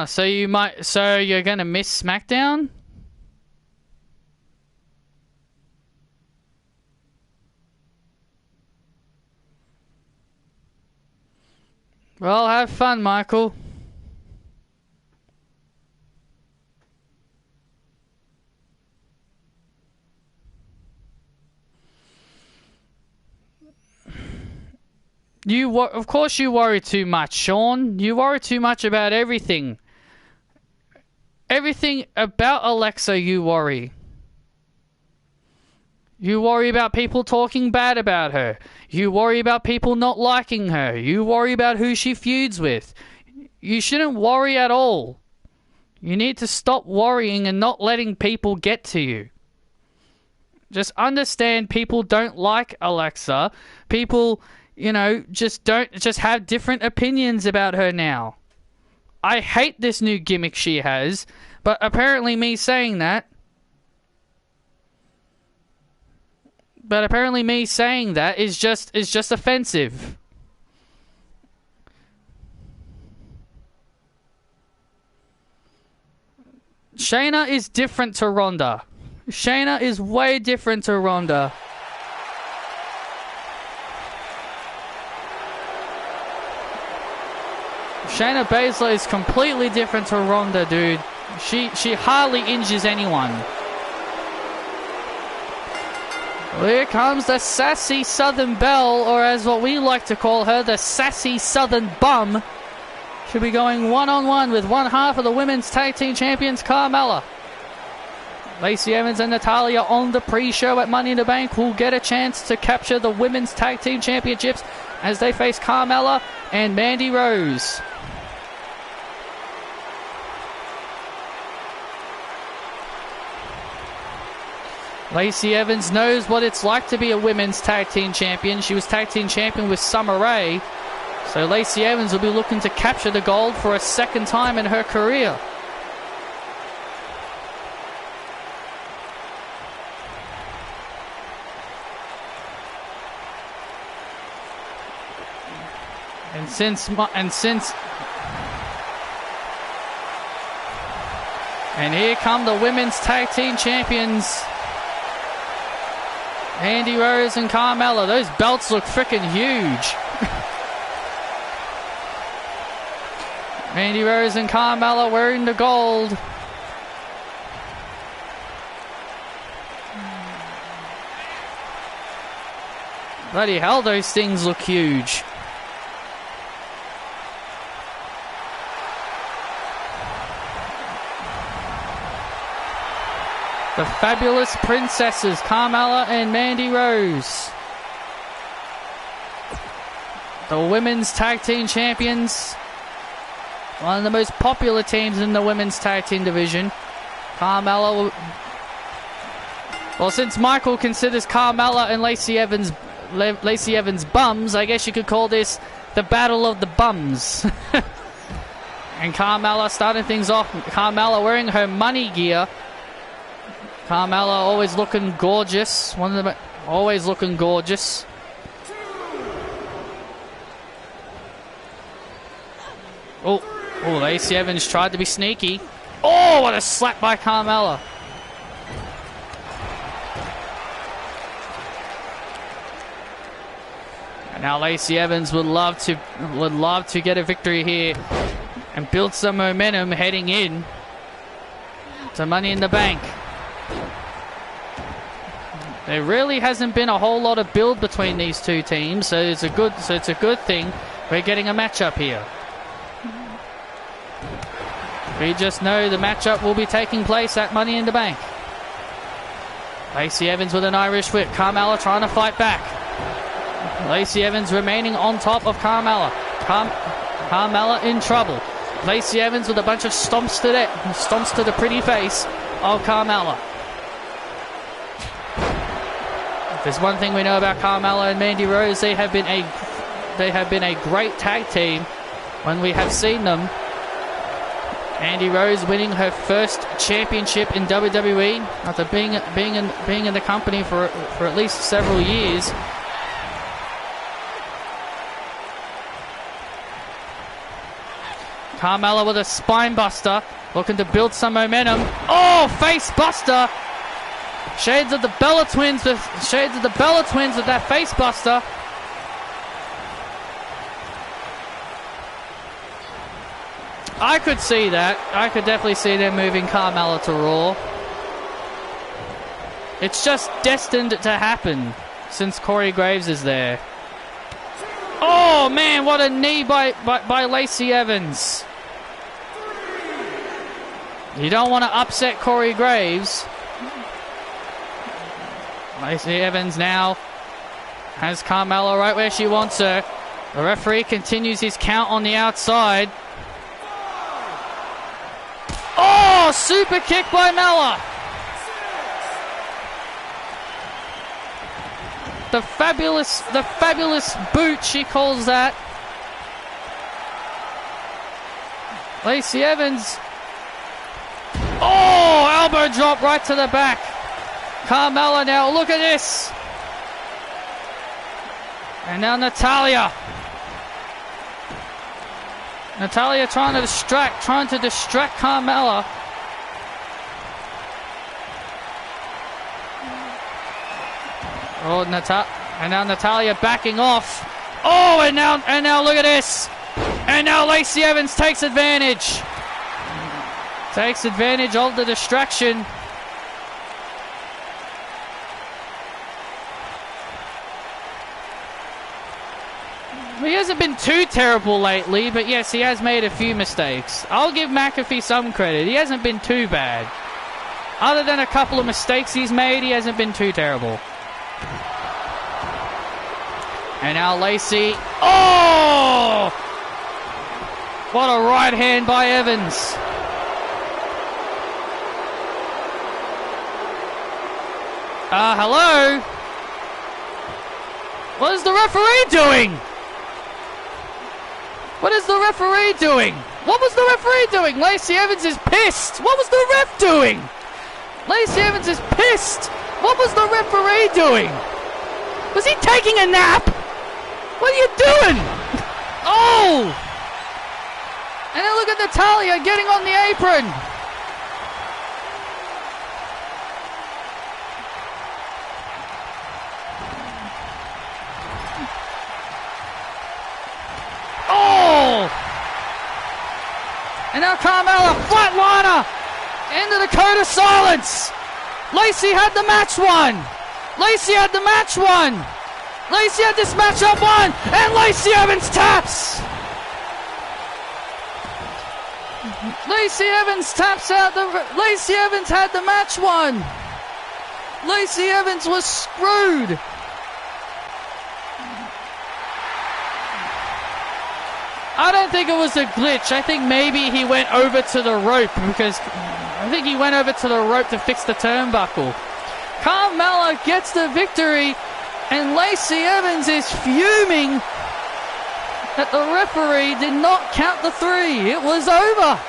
So you're gonna miss SmackDown? Well, have fun, Michael. Of course you worry too much, Sean. You worry too much about everything. Everything about Alexa you worry. You worry about people talking bad about her. You worry about people not liking her. You worry about who she feuds with. You shouldn't worry at all. You need to stop worrying and not letting people get to you. Just understand people don't like Alexa. People, just have different opinions about her now. I hate this new gimmick she has, but apparently me saying that is just offensive. Shayna is different to Ronda. Shayna is way different to Ronda. Shayna Baszler is completely different to Ronda, dude. She hardly injures anyone. Here comes the sassy Southern Belle, or as what we like to call her, the sassy Southern Bum. She'll be going one-on-one with one half of the Women's Tag Team Champions, Carmella. Lacey Evans and Natalya on the pre-show at Money in the Bank will get a chance to capture the Women's Tag Team Championships as they face Carmella and Mandy Rose. Lacey Evans knows what it's like to be a Women's Tag Team Champion. She was Tag Team Champion with Summer Rae. So Lacey Evans will be looking to capture the gold for a second time in her career. And here come the Women's Tag Team Champions, Mandy Rose and Carmella. Those belts look freaking huge. Mandy Rose and Carmella wearing the gold. Bloody hell, those things look huge. The Fabulous Princesses, Carmella and Mandy Rose. The Women's Tag Team Champions. One of the most popular teams in the Women's Tag Team division. Carmella. Well, since Michael considers Carmella and Lacey Evans bums, I guess you could call this the Battle of the Bums. And Carmella starting things off. Carmella wearing her money gear. Carmella always looking gorgeous. Always looking gorgeous. Oh, Lacey Evans tried to be sneaky. Oh, what a slap by Carmella. And now Lacey Evans would love to get a victory here and build some momentum heading in to Money in the Bank. There really hasn't been a whole lot of build between these two teams, so it's a good thing we're getting a matchup here. We just know the matchup will be taking place at Money in the Bank. Lacey Evans with an Irish whip. Carmella trying to fight back. Lacey Evans remaining on top of Carmella. Carmella in trouble. Lacey Evans with a bunch of stomps to the pretty face of Carmella. If there's one thing we know about Carmella and Mandy Rose, they have been a great tag team when we have seen them. Mandy Rose winning her first championship in WWE after being in the company for at least several years. Carmella with a spine buster, looking to build some momentum. Oh, face buster! Shades of the Bella Twins with that face buster. I could see that. I could definitely see them moving Carmella to Raw. It's just destined to happen since Corey Graves is there. Oh, man, what a knee by Lacey Evans. You don't want to upset Corey Graves. Lacey Evans now has Carmella right where she wants her. The referee continues his count on the outside. Oh, super kick by Mella. The fabulous boot, she calls that. Lacey Evans. Oh, elbow drop right to the back. Carmella now, look at this. And now Natalya. Natalya trying to distract Carmella. Oh, and now Natalya backing off. Oh, and now look at this. And now Lacey Evans takes advantage. Takes advantage of the distraction. He hasn't been too terrible lately, but yes, he has made a few mistakes. I'll give McAfee some credit. He hasn't been too bad. Other than a couple of mistakes he's made, he hasn't been too terrible. And now Lacey. Oh! What a right hand by Evans. Hello? What is the referee doing? What is the referee doing? What was the referee doing? Lacey Evans is pissed. What was the ref doing? Lacey Evans is pissed. What was the referee doing? Was he taking a nap? What are you doing? Oh! And then look at Natalya getting on the apron. Oh! And now Carmella, flatliner, into the code of silence. Lacey had the match won. Lacey had the match won. Lacey had this matchup won, and Lacey Evans taps. Lacey Evans taps out. Lacey Evans had the match won. Lacey Evans was screwed. I don't think it was a glitch. I think maybe he went over to the rope because I think he went over to the rope to fix the turnbuckle. Carmella gets the victory, and Lacey Evans is fuming that the referee did not count the 3. It was over.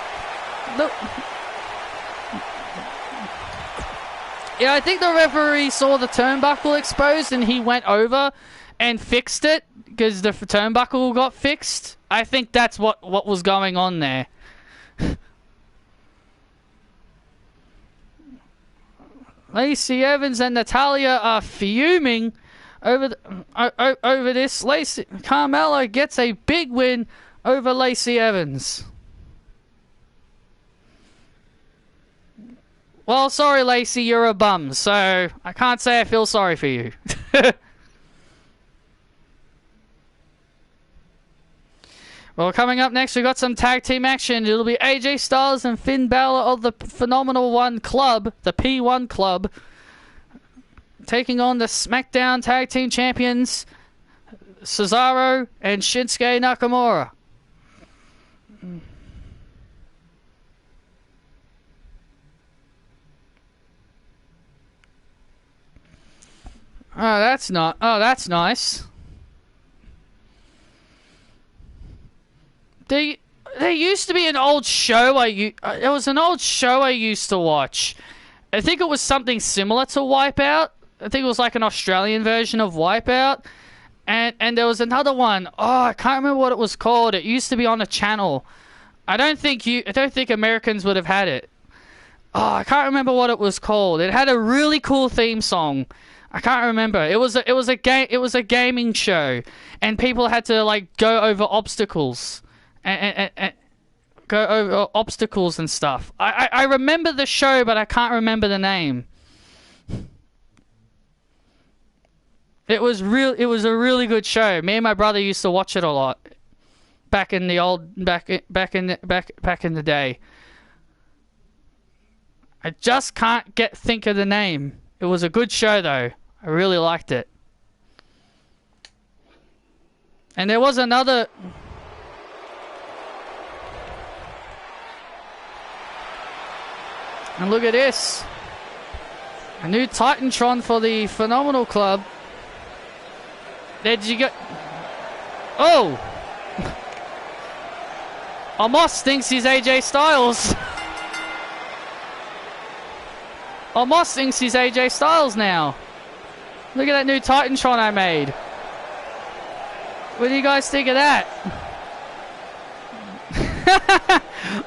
Yeah, I think the referee saw the turnbuckle exposed and he went over and fixed it because the turnbuckle got fixed. I think that's what was going on there. Lacey Evans and Natalya are fuming over this. Carmella gets a big win over Lacey Evans. Well, sorry, Lacey, you're a bum, so I can't say I feel sorry for you. Well, coming up next, we've got some tag team action. It'll be AJ Styles and Finn Balor of the Phenomenal One Club, the P1 Club, taking on the Smackdown Tag Team Champions, Cesaro and Shinsuke Nakamura. Oh, that's nice. There used to be an old show it was an old show I used to watch. I think it was something similar to Wipeout. I think it was like an Australian version of Wipeout. And there was another one. Oh, I can't remember what it was called. It used to be on a channel. I don't think Americans would have had it. Oh, I can't remember what it was called. It had a really cool theme song. I can't remember. It was a gaming show, and people had to like go over obstacles and go over obstacles and stuff. I remember the show, but I can't remember the name. It was a really good show. Me and my brother used to watch it a lot back in the day. I just can't think of the name. It was a good show though. I really liked it. And there was another. And look at this. A new Titantron for the Phenomenal Club. Did you get... Oh! Amos thinks he's AJ Styles. Amos thinks he's AJ Styles now. Look at that new Titantron I made. What do you guys think of that?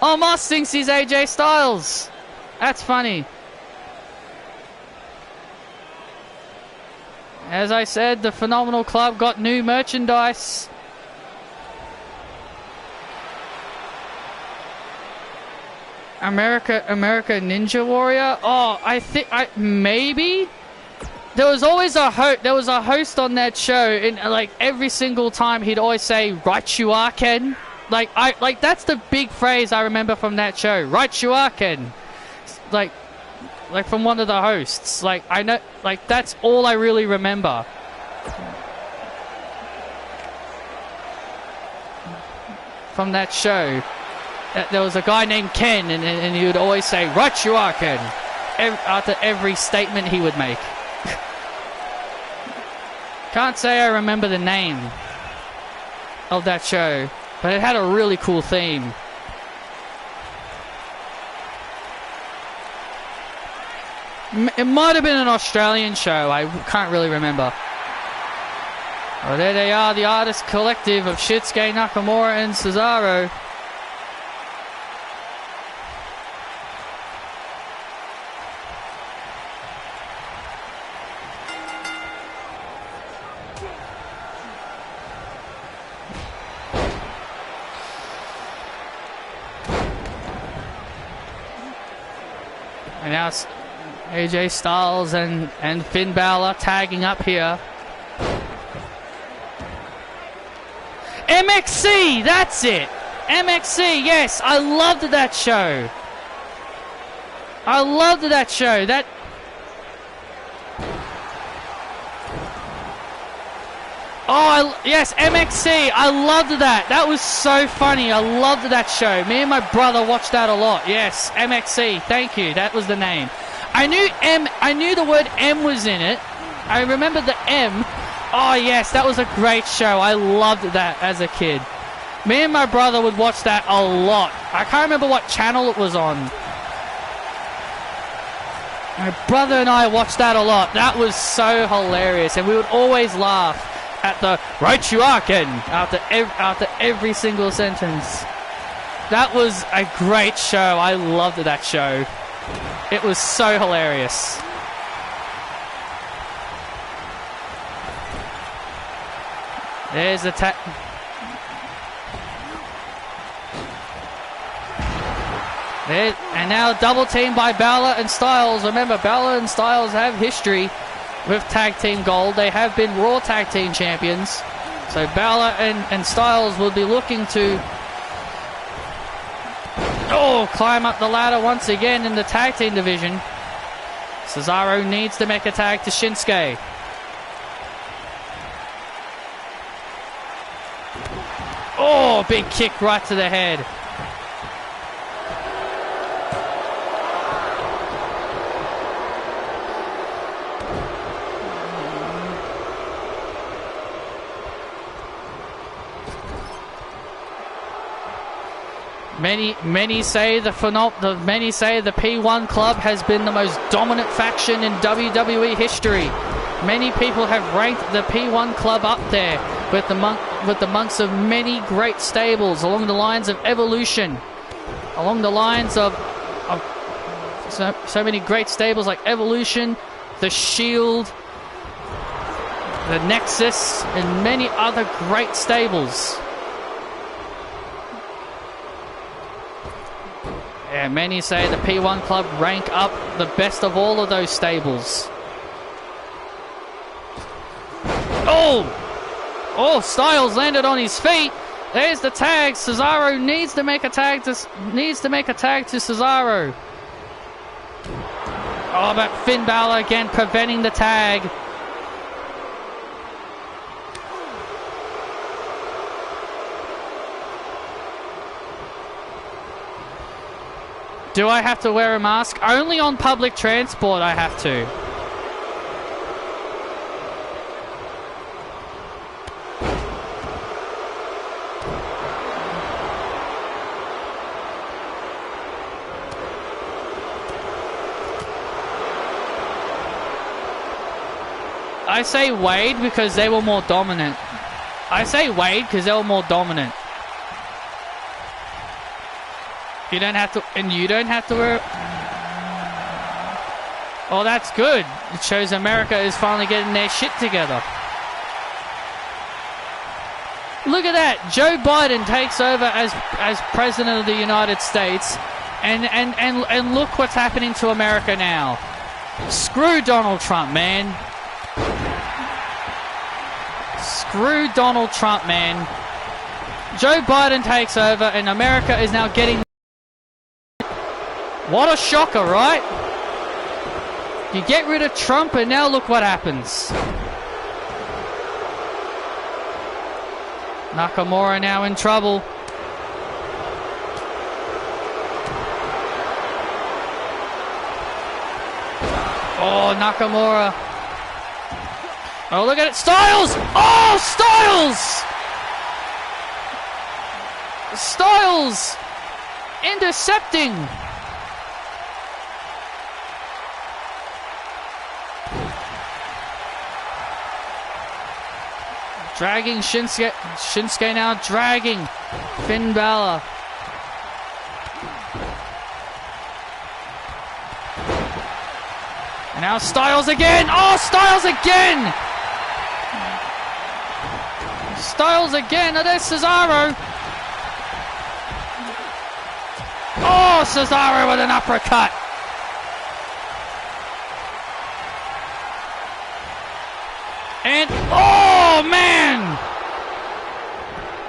Amos thinks he's AJ Styles. That's funny. As I said, the Phenomenal Club got new merchandise. America Ninja Warrior. Oh, I think maybe there was always a host on that show, and like every single time he'd always say, "Right you are, Ken." Like that's the big phrase I remember from that show. "Right you are, Ken." Like from one of the hosts. Like I know, like that's all I really remember. From that show. There was a guy named Ken, and he would always say, "Right you are, Ken," after every statement he would make. Can't say I remember the name of that show, but it had a really cool theme. It might have been an Australian show, I can't really remember. Well, there they are, the artist collective of Shinsuke Nakamura and Cesaro. And now it's AJ Styles and Finn Balor tagging up here. MXC, that's it. MXC, yes, I loved that show. That. Oh, yes, MXC. I loved that. That was so funny. I loved that show. Me and my brother watched that a lot. Yes, MXC. Thank you. That was the name. I knew the word M was in it. I remember the M. Oh, yes, that was a great show. I loved that as a kid. Me and my brother would watch that a lot. I can't remember what channel it was on. My brother and I watched that a lot. That was so hilarious. And we would always laugh at the "Right you are, Ken" after every single sentence. That was a great show. I loved that show. It was so hilarious. There's the and now double team by Balor and Styles. Remember, Balor and Styles have history with Tag Team Gold. They have been Raw Tag Team Champions. So Balor and Styles will be looking to climb up the ladder once again in the Tag Team division. Cesaro needs to make a tag to Shinsuke. Oh, big kick right to the head. Many say the P1 Club has been the most dominant faction in WWE history. Many people have ranked the P1 Club up there with the monks of many great stables along the lines of Evolution, along the lines of so many great stables like Evolution, The Shield, the Nexus, and many other great stables. Yeah, many say the P1 Club rank up the best of all of those stables. Oh! Oh, Styles landed on his feet. There's the tag. Cesaro needs to make a tag to Cesaro. Oh, but Finn Balor again preventing the tag. Do I have to wear a mask? Only on public transport I have to. I say Wade because they were more dominant. I say Wade because they were more dominant. You don't have to, and you don't have to wear. Oh, that's good. It shows America is finally getting their shit together. Look at that. Joe Biden takes over as president of the United States, and look what's happening to America now. Screw Donald Trump, man. Screw Donald Trump, man. Joe Biden takes over, and America is now getting. What a shocker, right? You get rid of Trump and now look what happens. Nakamura now in trouble. Oh, Nakamura. Oh, look at it. Styles! Oh, Styles! Styles! Intercepting! Dragging Shinsuke. Shinsuke now dragging Finn Balor. And now Styles again. Oh, Styles again. Styles again. Oh, there's Cesaro. Oh, Cesaro with an uppercut. And oh man,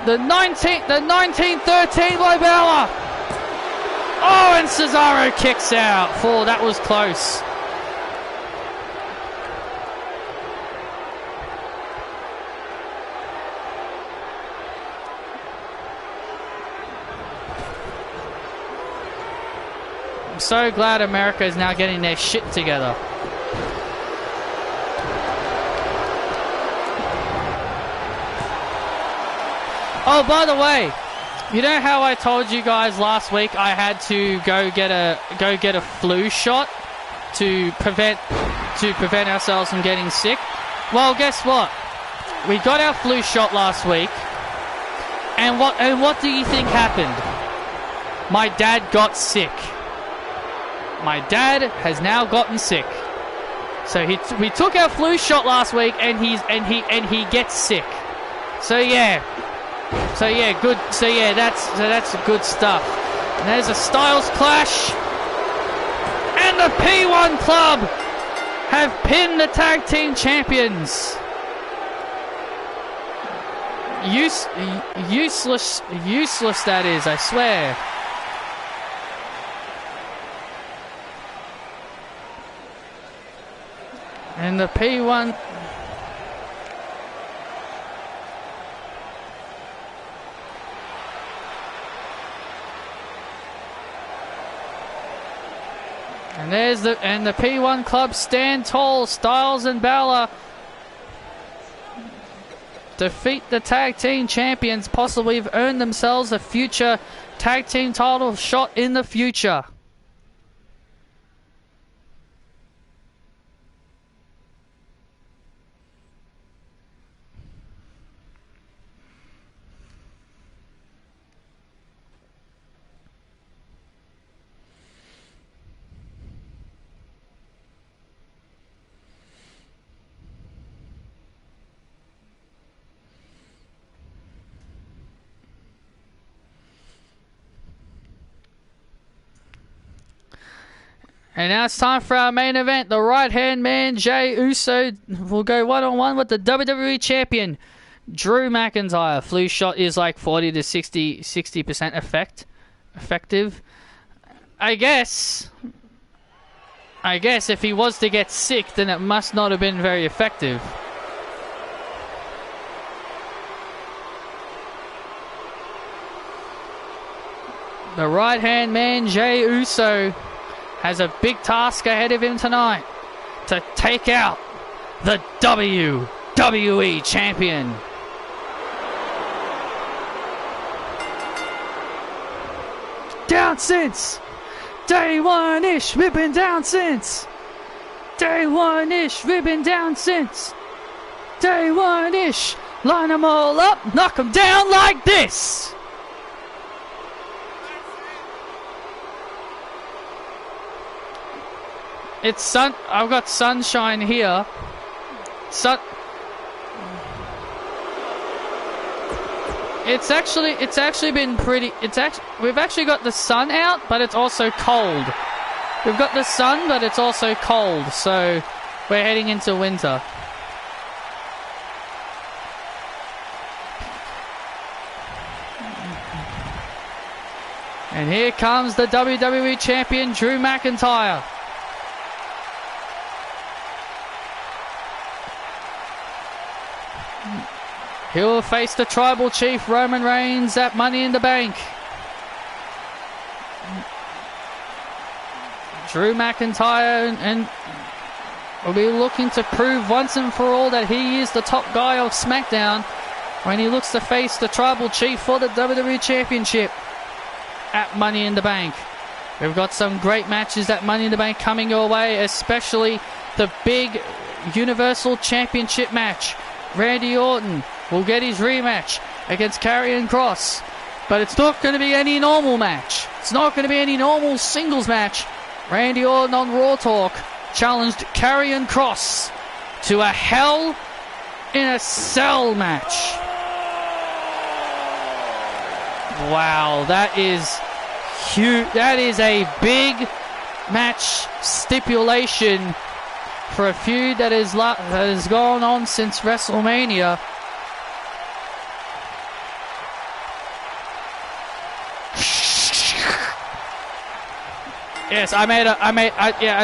the 1913 by Balor. Oh, and Cesaro kicks out. Oh, that was close. I'm so glad America is now getting their shit together. Oh, by the way, you know how I told you guys last week I had to go get a flu shot to prevent ourselves from getting sick? Well, guess what? We got our flu shot last week, and what do you think happened? My dad got sick. My dad has now gotten sick. So we took our flu shot last week, and he gets sick. So yeah. Good. That's good stuff. And there's a Styles clash, and the P1 Club have pinned the tag team champions. Useless. That is, I swear. And the P1. And the P1 Club stand tall. Styles and Balor defeat the tag team champions. Possibly have earned themselves a future tag team title shot in the future. And now it's time for our main event. The right-hand man, Jey Uso, will go one-on-one with the WWE Champion, Drew McIntyre. Flu shot is like 40 to 60% effective. I guess if he was to get sick, then it must not have been very effective. The right-hand man, Jey Uso, has a big task ahead of him tonight to take out the WWE Champion. Down since day one-ish, we've been down since. Day one-ish, we've been down since. Day one-ish, line them all up, knock them down like this. It's sun. I've got sunshine here. It's actually been pretty. We've actually got the sun out, but it's also cold. We've got the sun, but it's also cold. So we're heading into winter. And here comes the WWE Champion, Drew McIntyre. He'll face the Tribal Chief, Roman Reigns, at Money in the Bank. Drew McIntyre and will be looking to prove once and for all that he is the top guy of Smackdown when he looks to face the Tribal Chief for the WWE Championship at Money in the Bank. We've got some great matches at Money in the Bank coming your way, especially the big Universal Championship match. Randy Orton will get his rematch against Karrion Kross, but it's not going to be any normal match. It's not going to be any normal singles match. Randy Orton on Raw Talk challenged Karrion Kross to a Hell in a Cell match. Wow, that is huge. That is a big match stipulation for a feud that has gone on since WrestleMania. Yes, and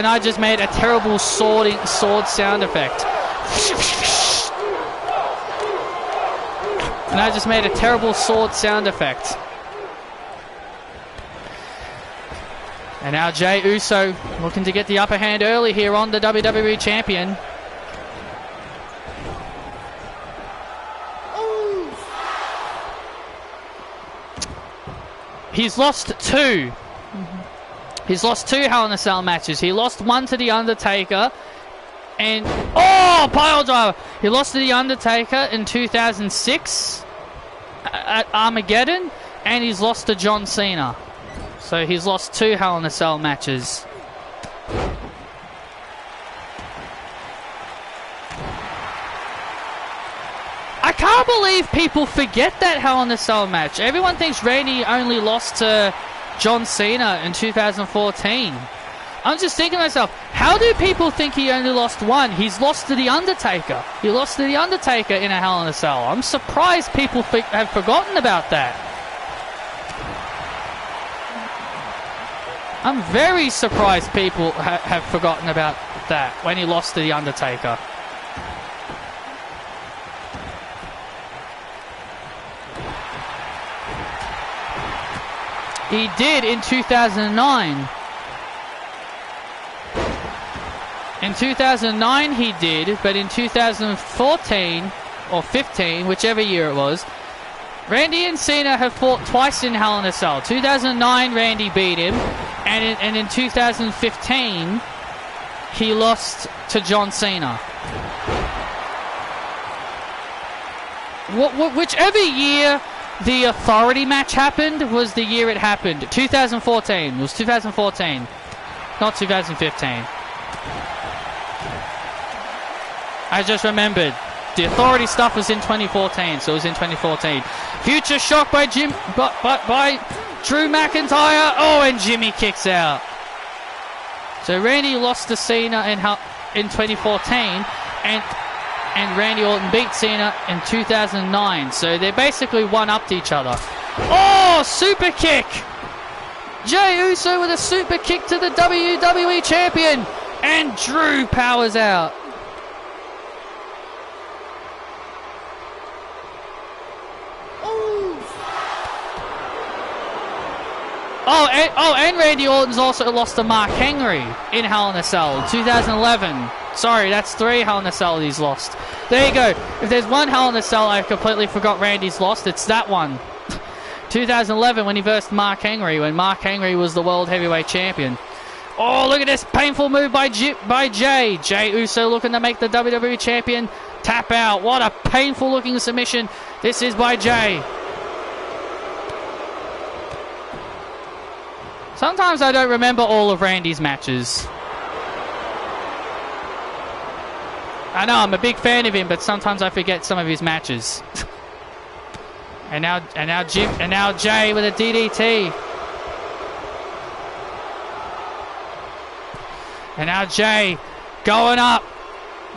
I just made a terrible sword sound effect. And I just made a terrible sword sound effect. And now Jey Uso looking to get the upper hand early here on the WWE Champion. He's lost two. He's lost two Hell in a Cell matches. He lost one to The Undertaker. And, pile driver. He lost to The Undertaker in 2006 at Armageddon. And he's lost to John Cena. So he's lost two Hell in a Cell matches. I can't believe people forget that Hell in a Cell match. Everyone thinks Randy only lost to John Cena in 2014. I'm just thinking to myself, how do people think he only lost one? He's lost to The Undertaker. He lost to The Undertaker in a Hell in a Cell. I'm surprised people have forgotten about that. I'm very surprised people have forgotten about that when he lost to The Undertaker. He did in 2009. In 2009 he did, but in 2014 or 15, whichever year it was, Randy and Cena have fought twice in Hell in a Cell. 2009 Randy beat him, and in 2015 he lost to John Cena. Whichever year the Authority match happened was the year it happened. 2014. It was 2014. Not 2015. I just remembered. The Authority stuff was in 2014, so it was in 2014. Future shock by by Drew McIntyre. Oh, and Jimmy kicks out. So Randy lost to Cena in 2014, and Randy Orton beat Cena in 2009. So they're basically one-upped each other. Oh, super kick! Jey Uso with a super kick to the WWE Champion, and Drew powers out. And Randy Orton's also lost to Mark Henry in Hell in a Cell 2011. Sorry, that's 3 Hell in a Cell he's lost. There you go. If there's one Hell in a Cell I completely forgot Randy's lost, it's that one. 2011 when he versed Mark Henry, when Mark Henry was the World Heavyweight Champion. Oh, look at this painful move by Jey. Jey Uso looking to make the WWE Champion tap out. What a painful looking submission this is by Jey. Sometimes I don't remember all of Randy's matches. I know I'm a big fan of him, but sometimes I forget some of his matches. and now Jey with a DDT. And now Jey going up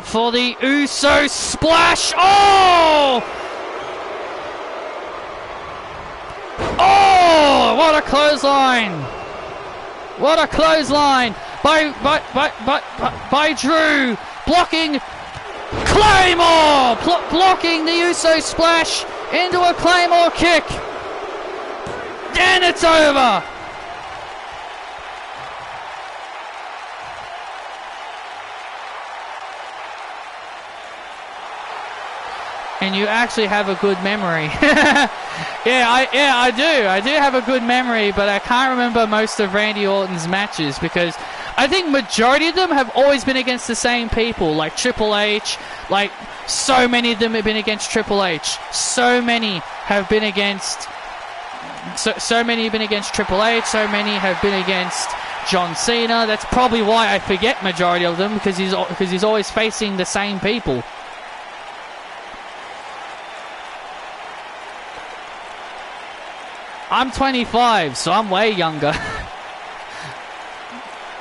for the Uso splash. Oh! Oh! What a clothesline! What a clothesline by Drew, blocking Claymore, blocking the Uso splash into a Claymore kick, and it's over. And you actually have a good memory. I do have a good memory, but I can't remember most of Randy Orton's matches because I think majority of them have always been against the same people, like Triple H. Like, so many of them have been against Triple H. So many have been against Triple H. So many have been against John Cena. That's probably why I forget majority of them, because he's always facing the same people. I'm 25, so I'm way younger.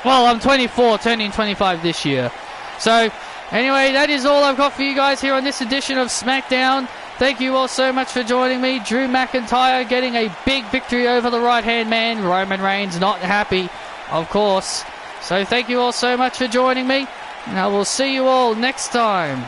Well, I'm 24, turning 25 this year. So, anyway, that is all I've got for you guys here on this edition of SmackDown. Thank you all so much for joining me. Drew McIntyre getting a big victory over the right-hand man. Roman Reigns not happy, of course. So, thank you all so much for joining me, and I will see you all next time.